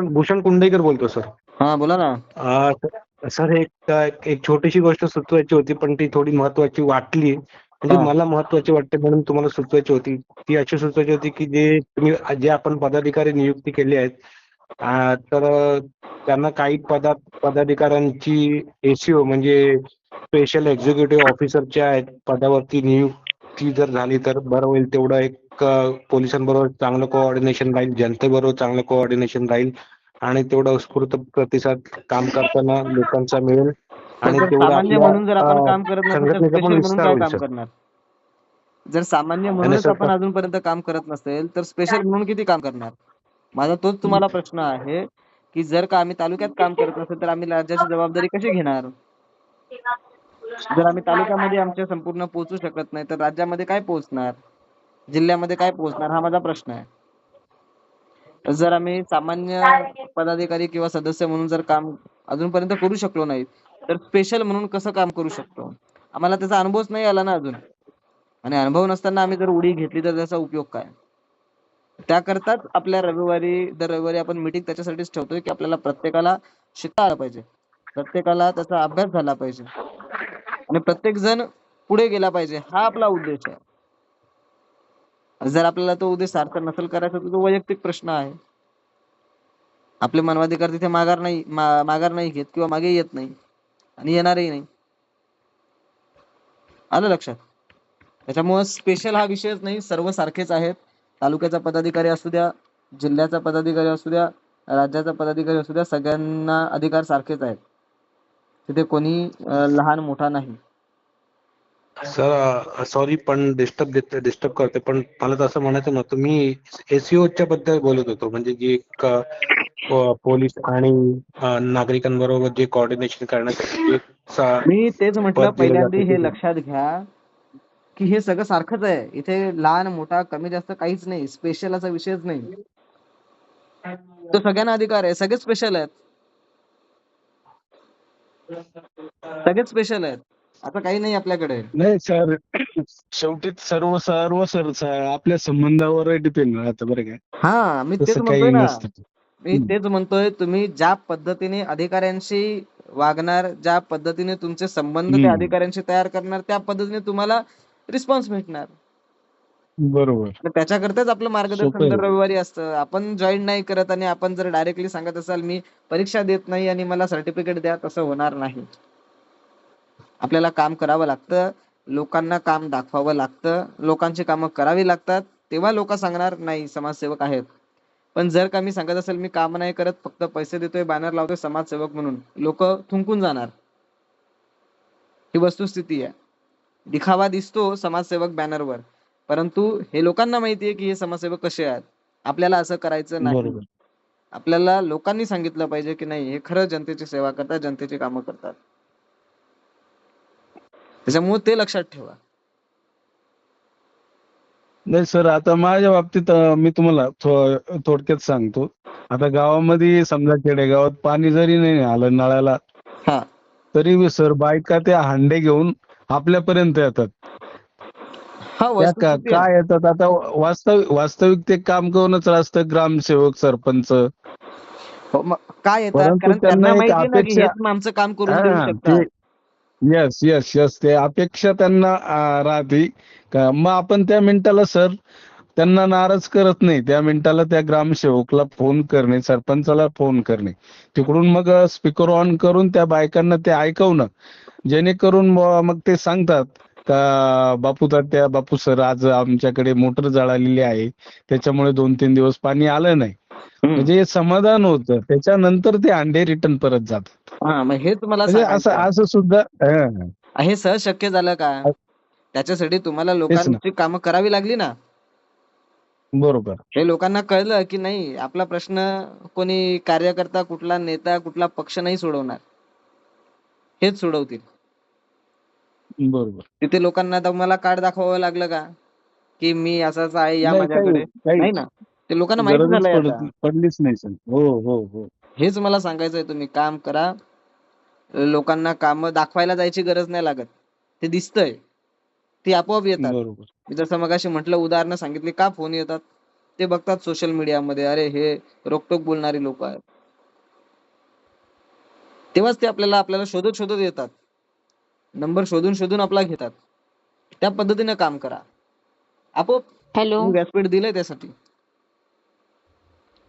भूषण कुंडेकर बोलतो सर. हा बोला ना. सर एक छोटीशी गोष्ट सुचवायची होती पण ती थोडी महत्वाची वाटली म्हणजे हा. मला महत्वाची वाटते म्हणून तुम्हाला सुचवायची होती. ती अशी सुचवायची होती की जे आपण पदाधिकारी नियुक्ती केली आहेत, तर त्यांना काही पदाधिकाऱ्यांची एसीओ म्हणजे स्पेशल एक्झिक्युटिव्ह ऑफिसरच्या पदावरती नियुक्ती जर झाली तर बरं होईल. तेवढं एक पोलिसांबरोबर चांगलं कोऑर्डिनेशन राहील, जनतेबरोबर चांगलं कोऑर्डिनेशन राहील आणि तेवढा उत्स्फूर्त प्रतिसाद काम करताना लोकांचा मिळेल पण आणि जर तेवढं सामान्य आपल्या म्हणून जर आपण काम करत नसेल तर संघटनेचा पण स्पेशल म्हणून विस्तार काय होईल काम सर. करणार? जर सामान्य आणि म्हणूनच आपण अजूनपर्यंत काम करत नसेल तर स्पेशल म्हणून किती काम करणार? माझा तोच तुम्हाला प्रश्न आहे की जर का आम्ही तालुक्यात काम करत नसेल तर आम्ही राज्याची जबाबदारी कशी घेणार? जर आम्ही तालुक्यामध्ये आमच्या संपूर्ण पोहोचू शकत नाही तर राज्यामध्ये काय पोहोचणार? जिल्ह्यामध्ये काय पोहोचणार? हा माझा प्रश्न आहे. जर आम्ही सामान्य पदाधिकारी किंवा सदस्य म्हणून जर काम अजूनपर्यंत करू शकलो नाही तर स्पेशल म्हणून कसं काम करू शकतो? आम्हाला त्याचा अनुभवच नाही आला ना अजून. आणि अनुभव नसताना आम्ही जर उडी घेतली तर त्याचा उपयोग काय? त्याकरताच आपल्या दर रविवारी आपण मीटिंग त्याच्यासाठीच ठेवतोय की आपल्याला प्रत्येकाला शिकता आलं पाहिजे. प्रत्येकाला त्याचा अभ्यास झाला पाहिजे. आणि प्रत्येक जण पुढे गेला पाहिजे हा आपला उद्देश आहे. जर आपल्याला तो उद्देश सार्थ नसेल करायचा तर तो वैयक्तिक प्रश्न आहे. आपले मानवाधिकार तिथे माघार नाही घेत किंवा मागे येत नाही आणि येणारही नाही. आलं लक्षात? त्याच्यामुळे स्पेशल हा विषयच नाही, सर्व सारखेच आहेत. तालुक्याचा पदाधिकारी असू द्या, जिल्ह्याचा पदाधिकारी असू द्या, राज्याचा पदाधिकारी असू द्या, सगळ्यांना अधिकार सारखेच आहेत. तिथे कोणी लहान मोठा नाही. सर सॉरी पण डिस्टर्ब करते, पण मला तसं म्हणायचं नव्हतं. मी एसीओच्या बद्दल बोलत होतो. म्हणजे जी एक पोलीस आणि नागरिकांबरोबर जे कोऑर्डिनेशन करण्यासाठी एक मी तेच म्हटलं पद दिलं पहिल्यांदा जाते हे ते. लक्षात घ्या की हे सगळं सारखंच आहे. इथे लहान मोठा कमी जास्त काहीच नाही. स्पेशल असा विषयच नाही. तो सगळ्यांना अधिकार आहे. सगळेच स्पेशल आहेत. सगळेच स्पेशल आहेत. आता काही नाही आपल्याकडे. नाही सर, शेवटी सर्व सर्व आपल्या संबंधावर डिपेंड राहतं बरं का. हा, मी तेच तसं म्हणतोय काही ना. नसतं. मी तेच म्हणतोय तुम्ही ज्या पद्धतीने अधिकाऱ्यांशी वागणार, ज्या पद्धतीने तुमचे संबंध त्या हम्म. अधिकाऱ्यांशी तयार करणार, त्या पद्धतीने तुम्हाला रिस्पॉन्स भेटणार. बरोबर. आणि त्याच्याकरताच आपलं सोपं मार्गदर्शन दर आहे. रविवारी असतं. आपण जॉईन नाही करत आणि आपण जर डायरेक्टली सांगत असाल मी परीक्षा देत नाही आणि मला सर्टिफिकेट द्या, तसं होणार नाही. आपल्याला काम करावं लागतं, लोकांना काम दाखवावं लागतं, लोकांची कामं करावी लागतात, तेव्हा लोक सांगणार नाही समाजसेवक आहेत. पण जर का मी सांगत असेल मी काम नाही करत, फक्त पैसे देतोय, बॅनर लावतोय समाजसेवक म्हणून, लोक थुंकून जाणार. ही वस्तुस्थिती आहे. दिखावा दिसतो समाजसेवक बॅनरवर, परंतु हे लोकांना माहितीये की हे समाजसेवक कसे आहेत. आपल्याला असं करायचं नाही. बरोबर. आपल्याला लोकांनी सांगितलं पाहिजे की नाही हे खरं जनतेची सेवा करतात, जनतेची कामं करतात. त्याच्यामुळे ते लक्षात ठेवा. नाही सर, आता माझ्या बाबतीत मी तुम्हाला थोडक्यात सांगतो. आता गावामध्ये समजा खेडेगावात पाणी जरी नाही आलं नळाला, हा तरी सर बायका त्या हांडे घेऊन आपल्यापर्यंत येतात. हा त्या वस्तुस्थिती आहे. काय येतात आता, वास्तविक ते काम करूनच असतं ग्रामसेवक, सरपंच. हो, मग काय येतात परंतु कारण त्यांना त्यांना एक माहिती ना की अपेक्षा, हेच आमचं काम करून देऊ हा ते, शकतात. येस येस येस, ते अपेक्षा त्यांना राहते का मग आपण त्या मिनिटाला सर त्यांना नाराज करत नाही. त्या मिनिटाला त्या ग्रामसेवकला फोन करणे, सरपंचाला फोन करणे, तिकडून मग स्पीकर ऑन करून त्या बायकांना ते ऐकवणं, जेणेकरून मग ते सांगतात का बापू तात्या, बापू सर, आज आमच्याकडे मोटर जळालेली आहे, त्याच्यामुळे 2-3 दिवस पाणी आलं नाही. म्हणजे हे समाधान होतं. त्याच्यानंतर ते अंडे रिटर्न परत जातात. हा, मग हेच मला म्हणजे असं सांगायचं असं सुद्धा हे सहज शक्य झालं का? त्याच्यासाठी तुम्हाला तेच ना. लोकांची कामं करावी लागली ना. बरोबर. हे लोकांना कळलं की नाही आपला प्रश्न कोणी कार्यकर्ता, कुठला नेता, कुठला पक्ष नाही सोडवणार, हेच सोडवतील. बरोबर. तिथे लोकांना तुम्हाला कार्ड दाखवावं लागलं का की मी असाच आहे या नाही, माझ्याकडे? काही नाही ना. ते लोकांना माहिती गरजच झालंय आता. पडलीच नाही सर. हो हो हो. हेच मला सांगायचंय, तुम्ही काम करा. लोकांना काम दाखवायला जायची गरज नाही लागत. ते दिसतंय. ती आपोआप येतात. बरोबर. मी जसं मगाशी म्हटलं, उदाहरणं सांगितली, का फोन येतात? ते बघतात सोशल मीडियामध्ये, अरे हे रोकटोक बोलणारी लोक आहेत. तेव्हाच ते आपल्याला शोधत शोधत येतात. नंबर शोधून शोधून आपला घेतात. त्या पद्धतीने काम करा. आपोआप हॅलो व्यासपीठ दिलंय त्यासाठी.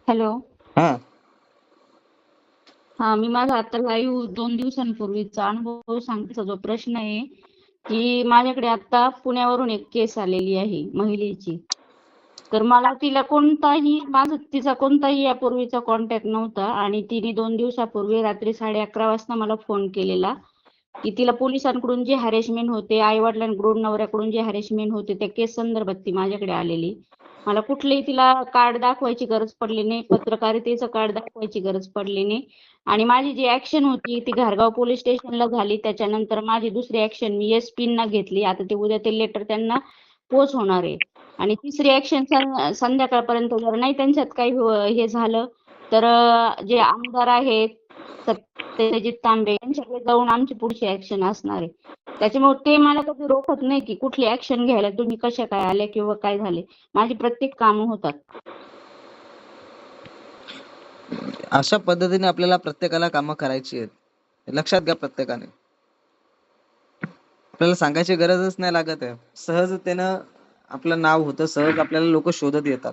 हॅलो हा हा मी माझा आता लाईव्ह 2 दिवसांपूर्वीचा अनुभव सांगण्याचा जो प्रश्न आहे की माझ्याकडे आता पुण्यावरून एक केस आलेली आहे महिलेची. तर मला तिचा कोणताही यापूर्वीचा कॉन्टॅक्ट नव्हता आणि तिने 2 दिवसापूर्वी रात्री 11:30 वाजता मला फोन केलेला की तिला पोलिसांकडून जे हॅरेसमेंट होते, आई वडिलांकडून, नवऱ्याकडून जे हॅरेसमेंट होते त्या केस संदर्भात ती माझ्याकडे आलेली. मला कुठलेही तिला कार्ड दाखवायची गरज पडली नाही, पत्रकारितेचं कार्ड दाखवायची गरज पडली नाही आणि माझी जी ऍक्शन होती ती घारगाव पोलीस स्टेशनला झाली. त्याच्यानंतर माझी दुसरी ऍक्शन मी SP-ना घेतली. आता ते उद्या ते लेटर त्यांना पोच होणार आहे आणि तिसरी ऍक्शन संध्याकाळपर्यंत जर नाही त्यांच्यात काही हे झालं तर जे आमदार आहेत सत्यजित तांबे यांच्याकडे जाऊन आमची पुढची ऍक्शन असणार आहे. त्याच्यामुळे ते मला कधी रोखत नाही की कुठली ऍक्शन घ्यायला तुम्ही कशा काय आल्या किंवा काय झाले. माझी प्रत्येक कामं होतात. अशा पद्धतीने आपल्याला प्रत्येकाला कामं करायची आहेत. लक्षात घ्या प्रत्येकाने. आपल्याला सांगायची गरजच नाही लागत आहे. सहजतेनं आपलं नाव होतं, सहज आपल्याला लोक शोधत येतात.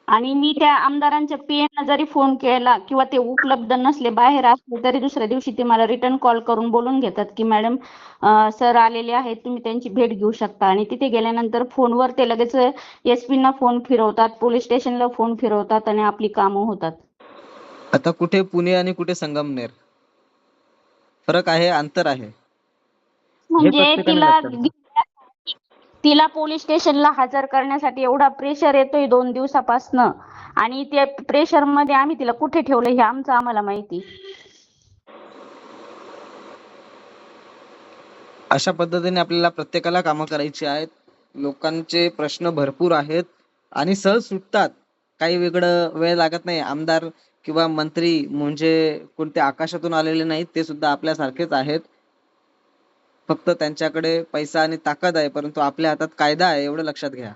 आणि मी त्या आमदारांच्या PA जरी फोन केला किंवा ते उपलब्ध नसले, बाहेर असले, तरी दुसऱ्या दिवशी ते मला रिटर्न कॉल करून बोलून घेतात की मॅडम सर आलेले आहेत, तुम्ही त्यांची भेट घेऊ शकता. आणि तिथे गेल्यानंतर फोनवर ते लगेच SP-ना फोन फिरवतात, पोलीस स्टेशनला फोन फिरवतात आणि आपली कामं होतात. आता कुठे पुणे आणि कुठे संगमनेर, फरक आहे, अंतर आहे. हे म्हणजे प्रत्येकाने लक्षात घ्या. तिला पोलीस स्टेशनला हजर करण्यासाठी एवढा प्रेशर येतोय 2 दिवसापासनं आणि त्या प्रेशर मध्ये आम्ही तिला कुठे ठेवलं हे आम्हाला माहिती. अशा पद्धतीने आपल्याला प्रत्येकाला कामं करायची आहेत. लोकांचे प्रश्न भरपूर आहेत आणि सहज सुटतात. काही वेगळं वेळ लागत नाही. आमदार किंवा मंत्री म्हणजे कोणते आकाशातून आलेले नाहीत, ते सुद्धा आपल्यासारखेच आहेत. फक्त त्यांच्याकडे पैसा आणि ताकद आहे, परंतु आपल्या हातात कायदा आहे, एवढं लक्षात घ्या.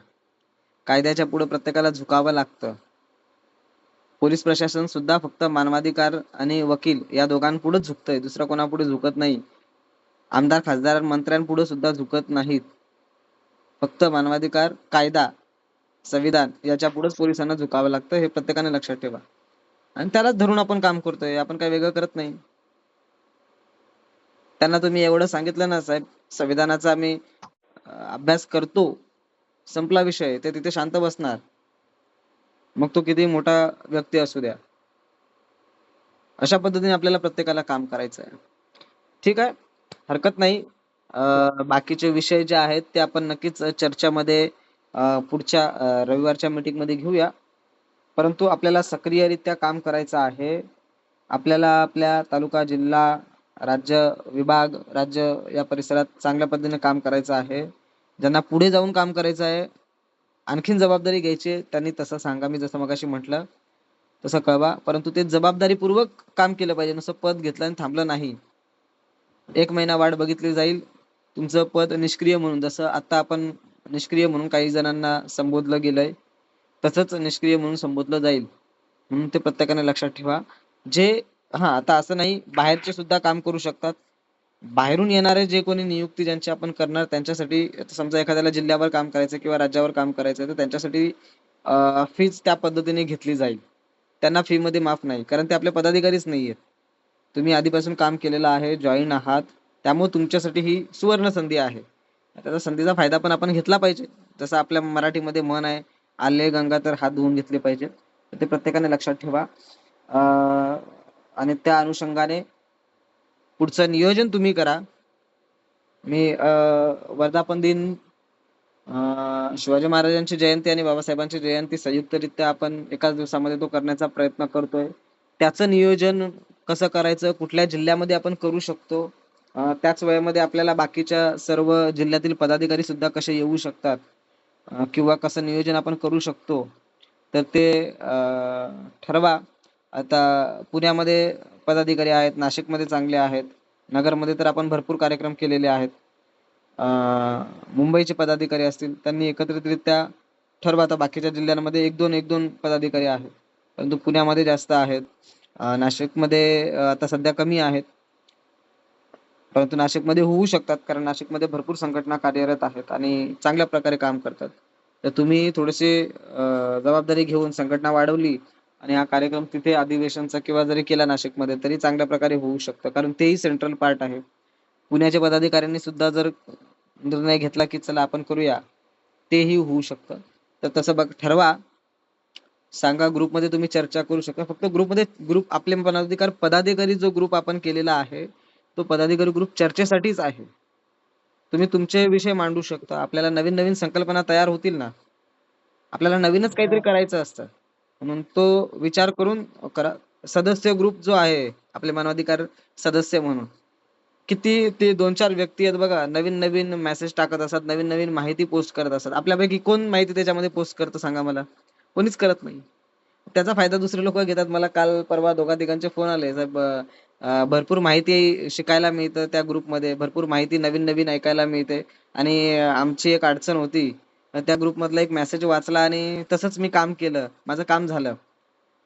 कायद्याच्या पुढे प्रत्येकाला झुकावं लागतं. पोलीस प्रशासन सुद्धा फक्त मानवाधिकार आणि वकील या दोघांपुढे झुकतंय, दुसऱ्या कोणापुढे झुकत नाही. आमदार, खासदार, मंत्र्यांपुढे सुद्धा झुकत नाहीत. फक्त मानवाधिकार, कायदा, संविधान याच्या पुढेच पोलिसांना झुकावं लागतं. हे प्रत्येकाने लक्षात ठेवा आणि त्यालाच धरून आपण काम करतोय. आपण काही वेगळं करत नाही. त्यांना तुम्ही एवढं सांगितलं ना, साहेब संविधानाचा आम्ही अभ्यास करतो, संपला विषय, ते तिथे शांत बसणार. मग तो किती मोठा व्यक्ती असू द्या. अशा पद्धतीने आपल्याला प्रत्येकाला काम करायचं आहे. ठीक आहे, हरकत नाही. बाकीचे विषय जे आहेत ते आपण नक्कीच चर्चामध्ये पुढच्या रविवारच्या मीटिंग मध्ये घेऊया. परंतु आपल्याला सक्रियरित्या काम करायचं आहे. आपल्याला आपल्या तालुका, जिल्हा, राज्य, विभाग, राज्य या परिसरात चांगल्या पद्धतीने काम करायचं आहे. ज्यांना पुढे जाऊन काम करायचं आहे, आणखीन जबाबदारी घ्यायची, त्यांनी तसं सांगा. मी जसं मगाशी म्हटलं तसं कळवा, परंतु ते जबाबदारीपूर्वक काम केलं पाहिजे. नुसतं पद घेतलं आणि थांबलं नाही. 1 महिना वाट बघितली जाईल तुमचं पद निष्क्रिय म्हणून. जसं आता आपण निष्क्रिय म्हणून काही जणांना संबोधलं गेलंय, तसंच निष्क्रिय म्हणून संबोधलं जाईल. म्हणून ते प्रत्येकाने लक्षात ठेवा. जे आता असं नाही, बाहेरचे सुद्धा काम करू शकतात. बाहेरून येणारे जे कोणी नियुक्ती ज्यांची आपण करणार त्यांच्यासाठी, समजा एखाद्याला जिल्ह्यावर काम करायचं किंवा राज्यावर काम करायचं, तर त्यांच्यासाठी फीज त्या पद्धतीने घेतली जाईल. त्यांना फी मध्ये माफ नाही, कारण ते आपले पदाधिकारीच नाहीयेत. तुम्ही आधीपासून काम केलेलं आहे, जॉईन आहात, त्यामुळे तुमच्यासाठी ही सुवर्ण संधी आहे. त्याचा संधीचा फायदा पण आपण घेतला पाहिजे. जसं आपल्या मराठीमध्ये म्हण आहे, आले गंगा तर हात धुवून घेतले पाहिजे. ते प्रत्येकाने लक्षात ठेवा. आणि त्या अनुषंगाने पुढचं नियोजन तुम्ही करा. मी वर्धापन दिन, शिवाजी महाराजांची जयंती आणि बाबासाहेबांची जयंती संयुक्तरित्या आपण एकाच दिवसामध्ये तो करण्याचा प्रयत्न करतोय. त्याचं नियोजन कसं करायचं, कुठल्या जिल्ह्यामध्ये आपण करू शकतो, त्याच वेळेमध्ये आपल्याला बाकीच्या सर्व जिल्ह्यातील पदाधिकारी सुद्धा कसे येऊ शकतात, किंवा कसं नियोजन आपण करू शकतो, तर ते ठरवा. आता पुण्यामध्ये पदाधिकारी आहेत, नाशिकमध्ये चांगले आहेत, नगरमध्ये तर आपण भरपूर कार्यक्रम केलेले आहेत. मुंबईचे पदाधिकारी असतील, त्यांनी एकत्रितरित्या ठरवा. आता बाकीच्या जिल्ह्यांमध्ये 1-2 पदाधिकारी आहेत, परंतु पुण्यामध्ये जास्त आहेत. नाशिकमध्ये आता सध्या कमी आहेत. परंतु नाशिकमध्ये होऊ शकतात, कारण नाशिकमध्ये भरपूर संघटना कार्यरत आहेत आणि चांगल्या प्रकारे काम करतात. तर तुम्ही थोडेसे जबाबदारी घेऊन संघटना वाढवली आणि हा कार्यक्रम तिथे अधिवेशनचा किंवा जरी केला नाशिकमध्ये तरी चांगल्या प्रकारे होऊ शकतं, कारण तेही सेंट्रल पार्ट आहे. पुण्याच्या पदाधिकाऱ्यांनी सुद्धा जर निर्णय घेतला की चला आपण करूया, तेही होऊ शकतं. तर तसं बघ ठरवा, सांगा, ग्रुपमध्ये तुम्ही चर्चा करू शकता. फक्त ग्रुप आपले पदाधिकारी जो ग्रुप आपण केलेला आहे तो पदाधिकारी ग्रुप चर्चेसाठीच आहे. तुम्ही तुमचे विषय मांडू शकता. आपल्याला नवीन नवीन संकल्पना तयार होतील ना, आपल्याला नवीनच काहीतरी करायचं असतं, म्हणून तो विचार करून करा. सदस्य ग्रुप जो आहे आपले मानवाधिकार सदस्य म्हणून किती ते 2-4 व्यक्ती आहेत बघा, नवीन नवीन मेसेज टाकत असतात, नवीन नवीन माहिती पोस्ट करत असतात. आपल्यापैकी कोण माहिती त्याच्यामध्ये पोस्ट करतं सांगा मला? कोणीच करत नाही. त्याचा फायदा दुसरे लोक घेतात. मला काल परवा दोघा-तिघांचे फोन आले, साहेब भरपूर माहिती शिकायला मिळतं त्या ग्रुपमध्ये, भरपूर माहिती नवीन नवीन ऐकायला मिळते आणि आमची एक अडचण होती, त्या ग्रुपमधला एक मेसेज वाचला आणि तसंच मी काम केलं, माझं काम झालं.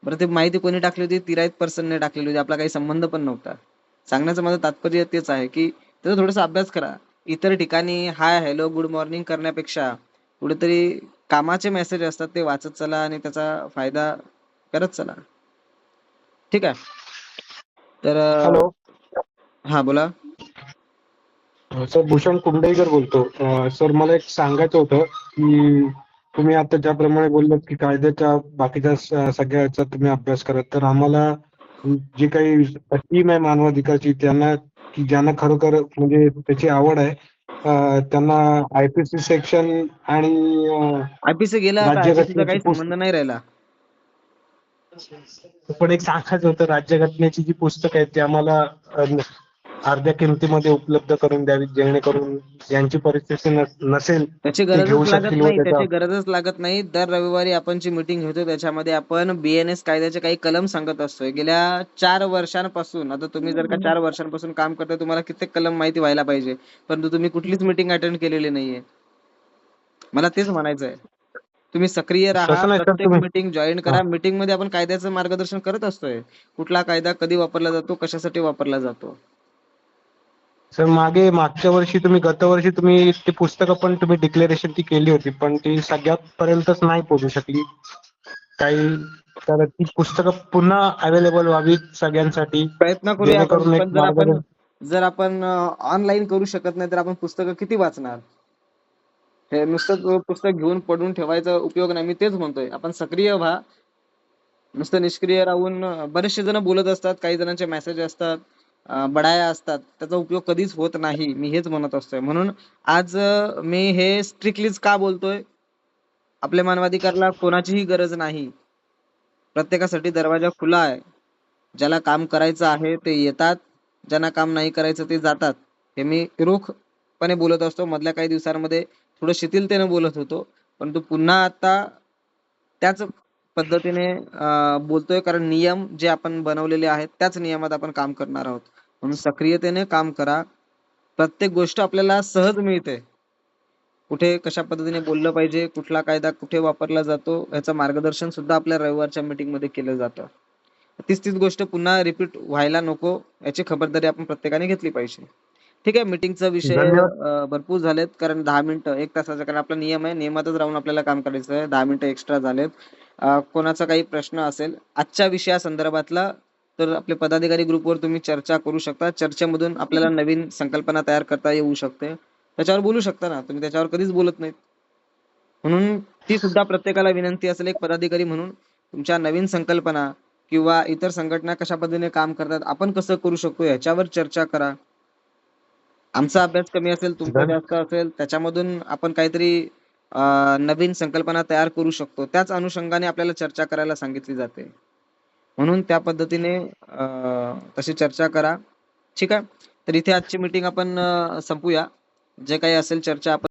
बरं, ते माहिती कोणी टाकली होती? तिराईत पर्सनने टाकलेली होती, आपला काही संबंध पण नव्हता. सांगण्याचं माझं तात्पर्य तेच आहे की त्याचा थोडासा अभ्यास करा. इतर ठिकाणी हाय हॅलो गुड मॉर्निंग करण्यापेक्षा कुठेतरी कामाचे मेसेज असतात ते वाचत चला आणि त्याचा फायदा करत चला. ठीक आहे. तर हॅलो हा बोला. सर, भूषण कुंडईकर बोलतो. सर, मला एक सांगायचं होतं की तुम्ही आता ज्याप्रमाणे बोललात की कायद्याच्या बाकीच्या सगळ्या याचा तुम्ही अभ्यास करत, तर आम्हाला जी काही टीम आहे मानवाधिकारची ज्यांना खरोखर म्हणजे त्याची आवड आहे, त्यांना आयपीसी सेक्शन आणि आयपीसी गेला, आता आयपीसीचा राज्यघटनेची काही संबंध नाही राहिला. पण एक सांगायचं होतं, राज्यघटनेची जी पुस्तकं आहेत ती आम्हाला अर्ध्या किमतीमध्ये उपलब्ध करून द्यावी, जेणेकरून यांची परिस्थिती नसेल त्याची ते घेऊ गरजच लागत शकतील व नाही, त्याचा त्याची गरजच लागत नाही. दर रविवारी आपण जी मीटिंग घेतो त्याच्यामध्ये आपण बीएनएस कायद्याचे काही कलम सांगत असतोय. गेल्या 4 वर्षांपासून, आता तुम्ही जर का 4 वर्षांपासून काम करताय, तुम्हाला कित्येक कलम माहिती व्हायला पाहिजे, परंतु तुम्ही कुठलीच मीटिंग अटेंड केलेली नाहीये. मला तेच म्हणायचं आहे. तुम्ही सक्रिय राहा, तसं नाही सर. प्रत्येक तुम्ही मीटिंग जॉईन करा. मीटिंग मध्ये आपण कायद्याचं मार्गदर्शन करत असतोय. कुठला कायदा कधी वापरला जातो, कशासाठी वापरला जातो. सर, मागच्या वर्षी गतवर्षी तुम्ही ती पुस्तकं पण तुम्ही डिक्लेरेशन ती केली होती, पण ती सगळ्यात पर्यंतच नाही पोहोचू शकली काही. तर ती पुस्तकं पुन्हा अवेलेबल व्हावी सगळ्यांसाठी, प्रयत्न करूया आपण, जेणेकरून एक पण मार्गदर्शन. जर आपण ऑनलाईन करू शकत नाही तर आपण पुस्तकं किती वाचणार? हे नुसतं पुस्तक घेऊन पडून ठेवायचा उपयोग नाही. मी तेच म्हणतोय, आपण सक्रिय व्हा. नुसतं निष्क्रिय राहून बरेचसे जण बोलत असतात, काही जणांचे मेसेज असतात, बडाया असतात, त्याचा उपयोग कधीच होत नाही. मी हेच म्हणत असतोय. म्हणून आज मी हे स्ट्रिक्टलीच का बोलतोय, आपल्या मानवाधिकारला कोणाचीही गरज नाही. प्रत्येकासाठी दरवाजा खुला आहे. ज्याला काम करायचं आहे ते येतात, ज्यांना काम नाही करायचं ते जातात. हे मी रोखपणे बोलत असतो. मधल्या काही दिवसांमध्ये थोडं शिथिलतेने बोलत होतो, परंतु पुन्हा आता त्याच पद्धतीने बोलतोय, कारण नियम जे आपण बनवलेले आहेत त्याच नियमात आपण काम करणार आहोत. म्हणून सक्रियतेने काम करा. प्रत्येक गोष्ट आपल्याला सहज मिळते. कुठे कशा पद्धतीने बोललं पाहिजे, कुठला कायदा कुठे वापरला जातो, याचं मार्गदर्शन सुद्धा आपल्या रविवारच्या मीटिंग मध्ये केलं जातं. तीच गोष्ट पुन्हा रिपीट व्हायला नको, याची खबरदारी आपण प्रत्येकाने घेतली पाहिजे. ठीक आहे. मीटिंगचा विषय धन्यवाद. भरपूर झालेत, कारण 10 मिनिटं 1 तासाचा, कारण आपला नियम आहे, नियमातच राहून आपल्याला काम करायचं आहे. 10 मिनिटं एक्स्ट्रा झालेत. कोणाचा काही प्रश्न असेल आजच्या विषयासंदर्भातला, तर आपले पदाधिकारी ग्रुपवर तुम्ही चर्चा करू शकता. चर्चेमधून आपल्याला नवीन संकल्पना तयार करता येऊ शकते. त्याच्यावर बोलू शकता ना, तुम्ही त्याच्यावर कधीच बोलत नाहीत. म्हणून ती सुद्धा प्रत्येकाला विनंती असेल, एक पदाधिकारी म्हणून तुमच्या नवीन संकल्पना किंवा इतर संघटना कशा पद्धतीने काम करतात, आपण कसं करू शकतो याच्यावर चर्चा करा. आमचा अभ्यास कमी असेल, तुमचा जास्त असेल, त्याच्यामधून आपण काहीतरी नवीन संकल्पना तयार करू शकतो. त्याच अनुषंगाने आपल्याला चर्चा करायला सांगितली जाते. म्हणून त्या पद्धतीने तशी चर्चा करा. ठीक आहे. तर इथे आजची मीटिंग आपण संपूया. जे काही असेल चर्चा आपण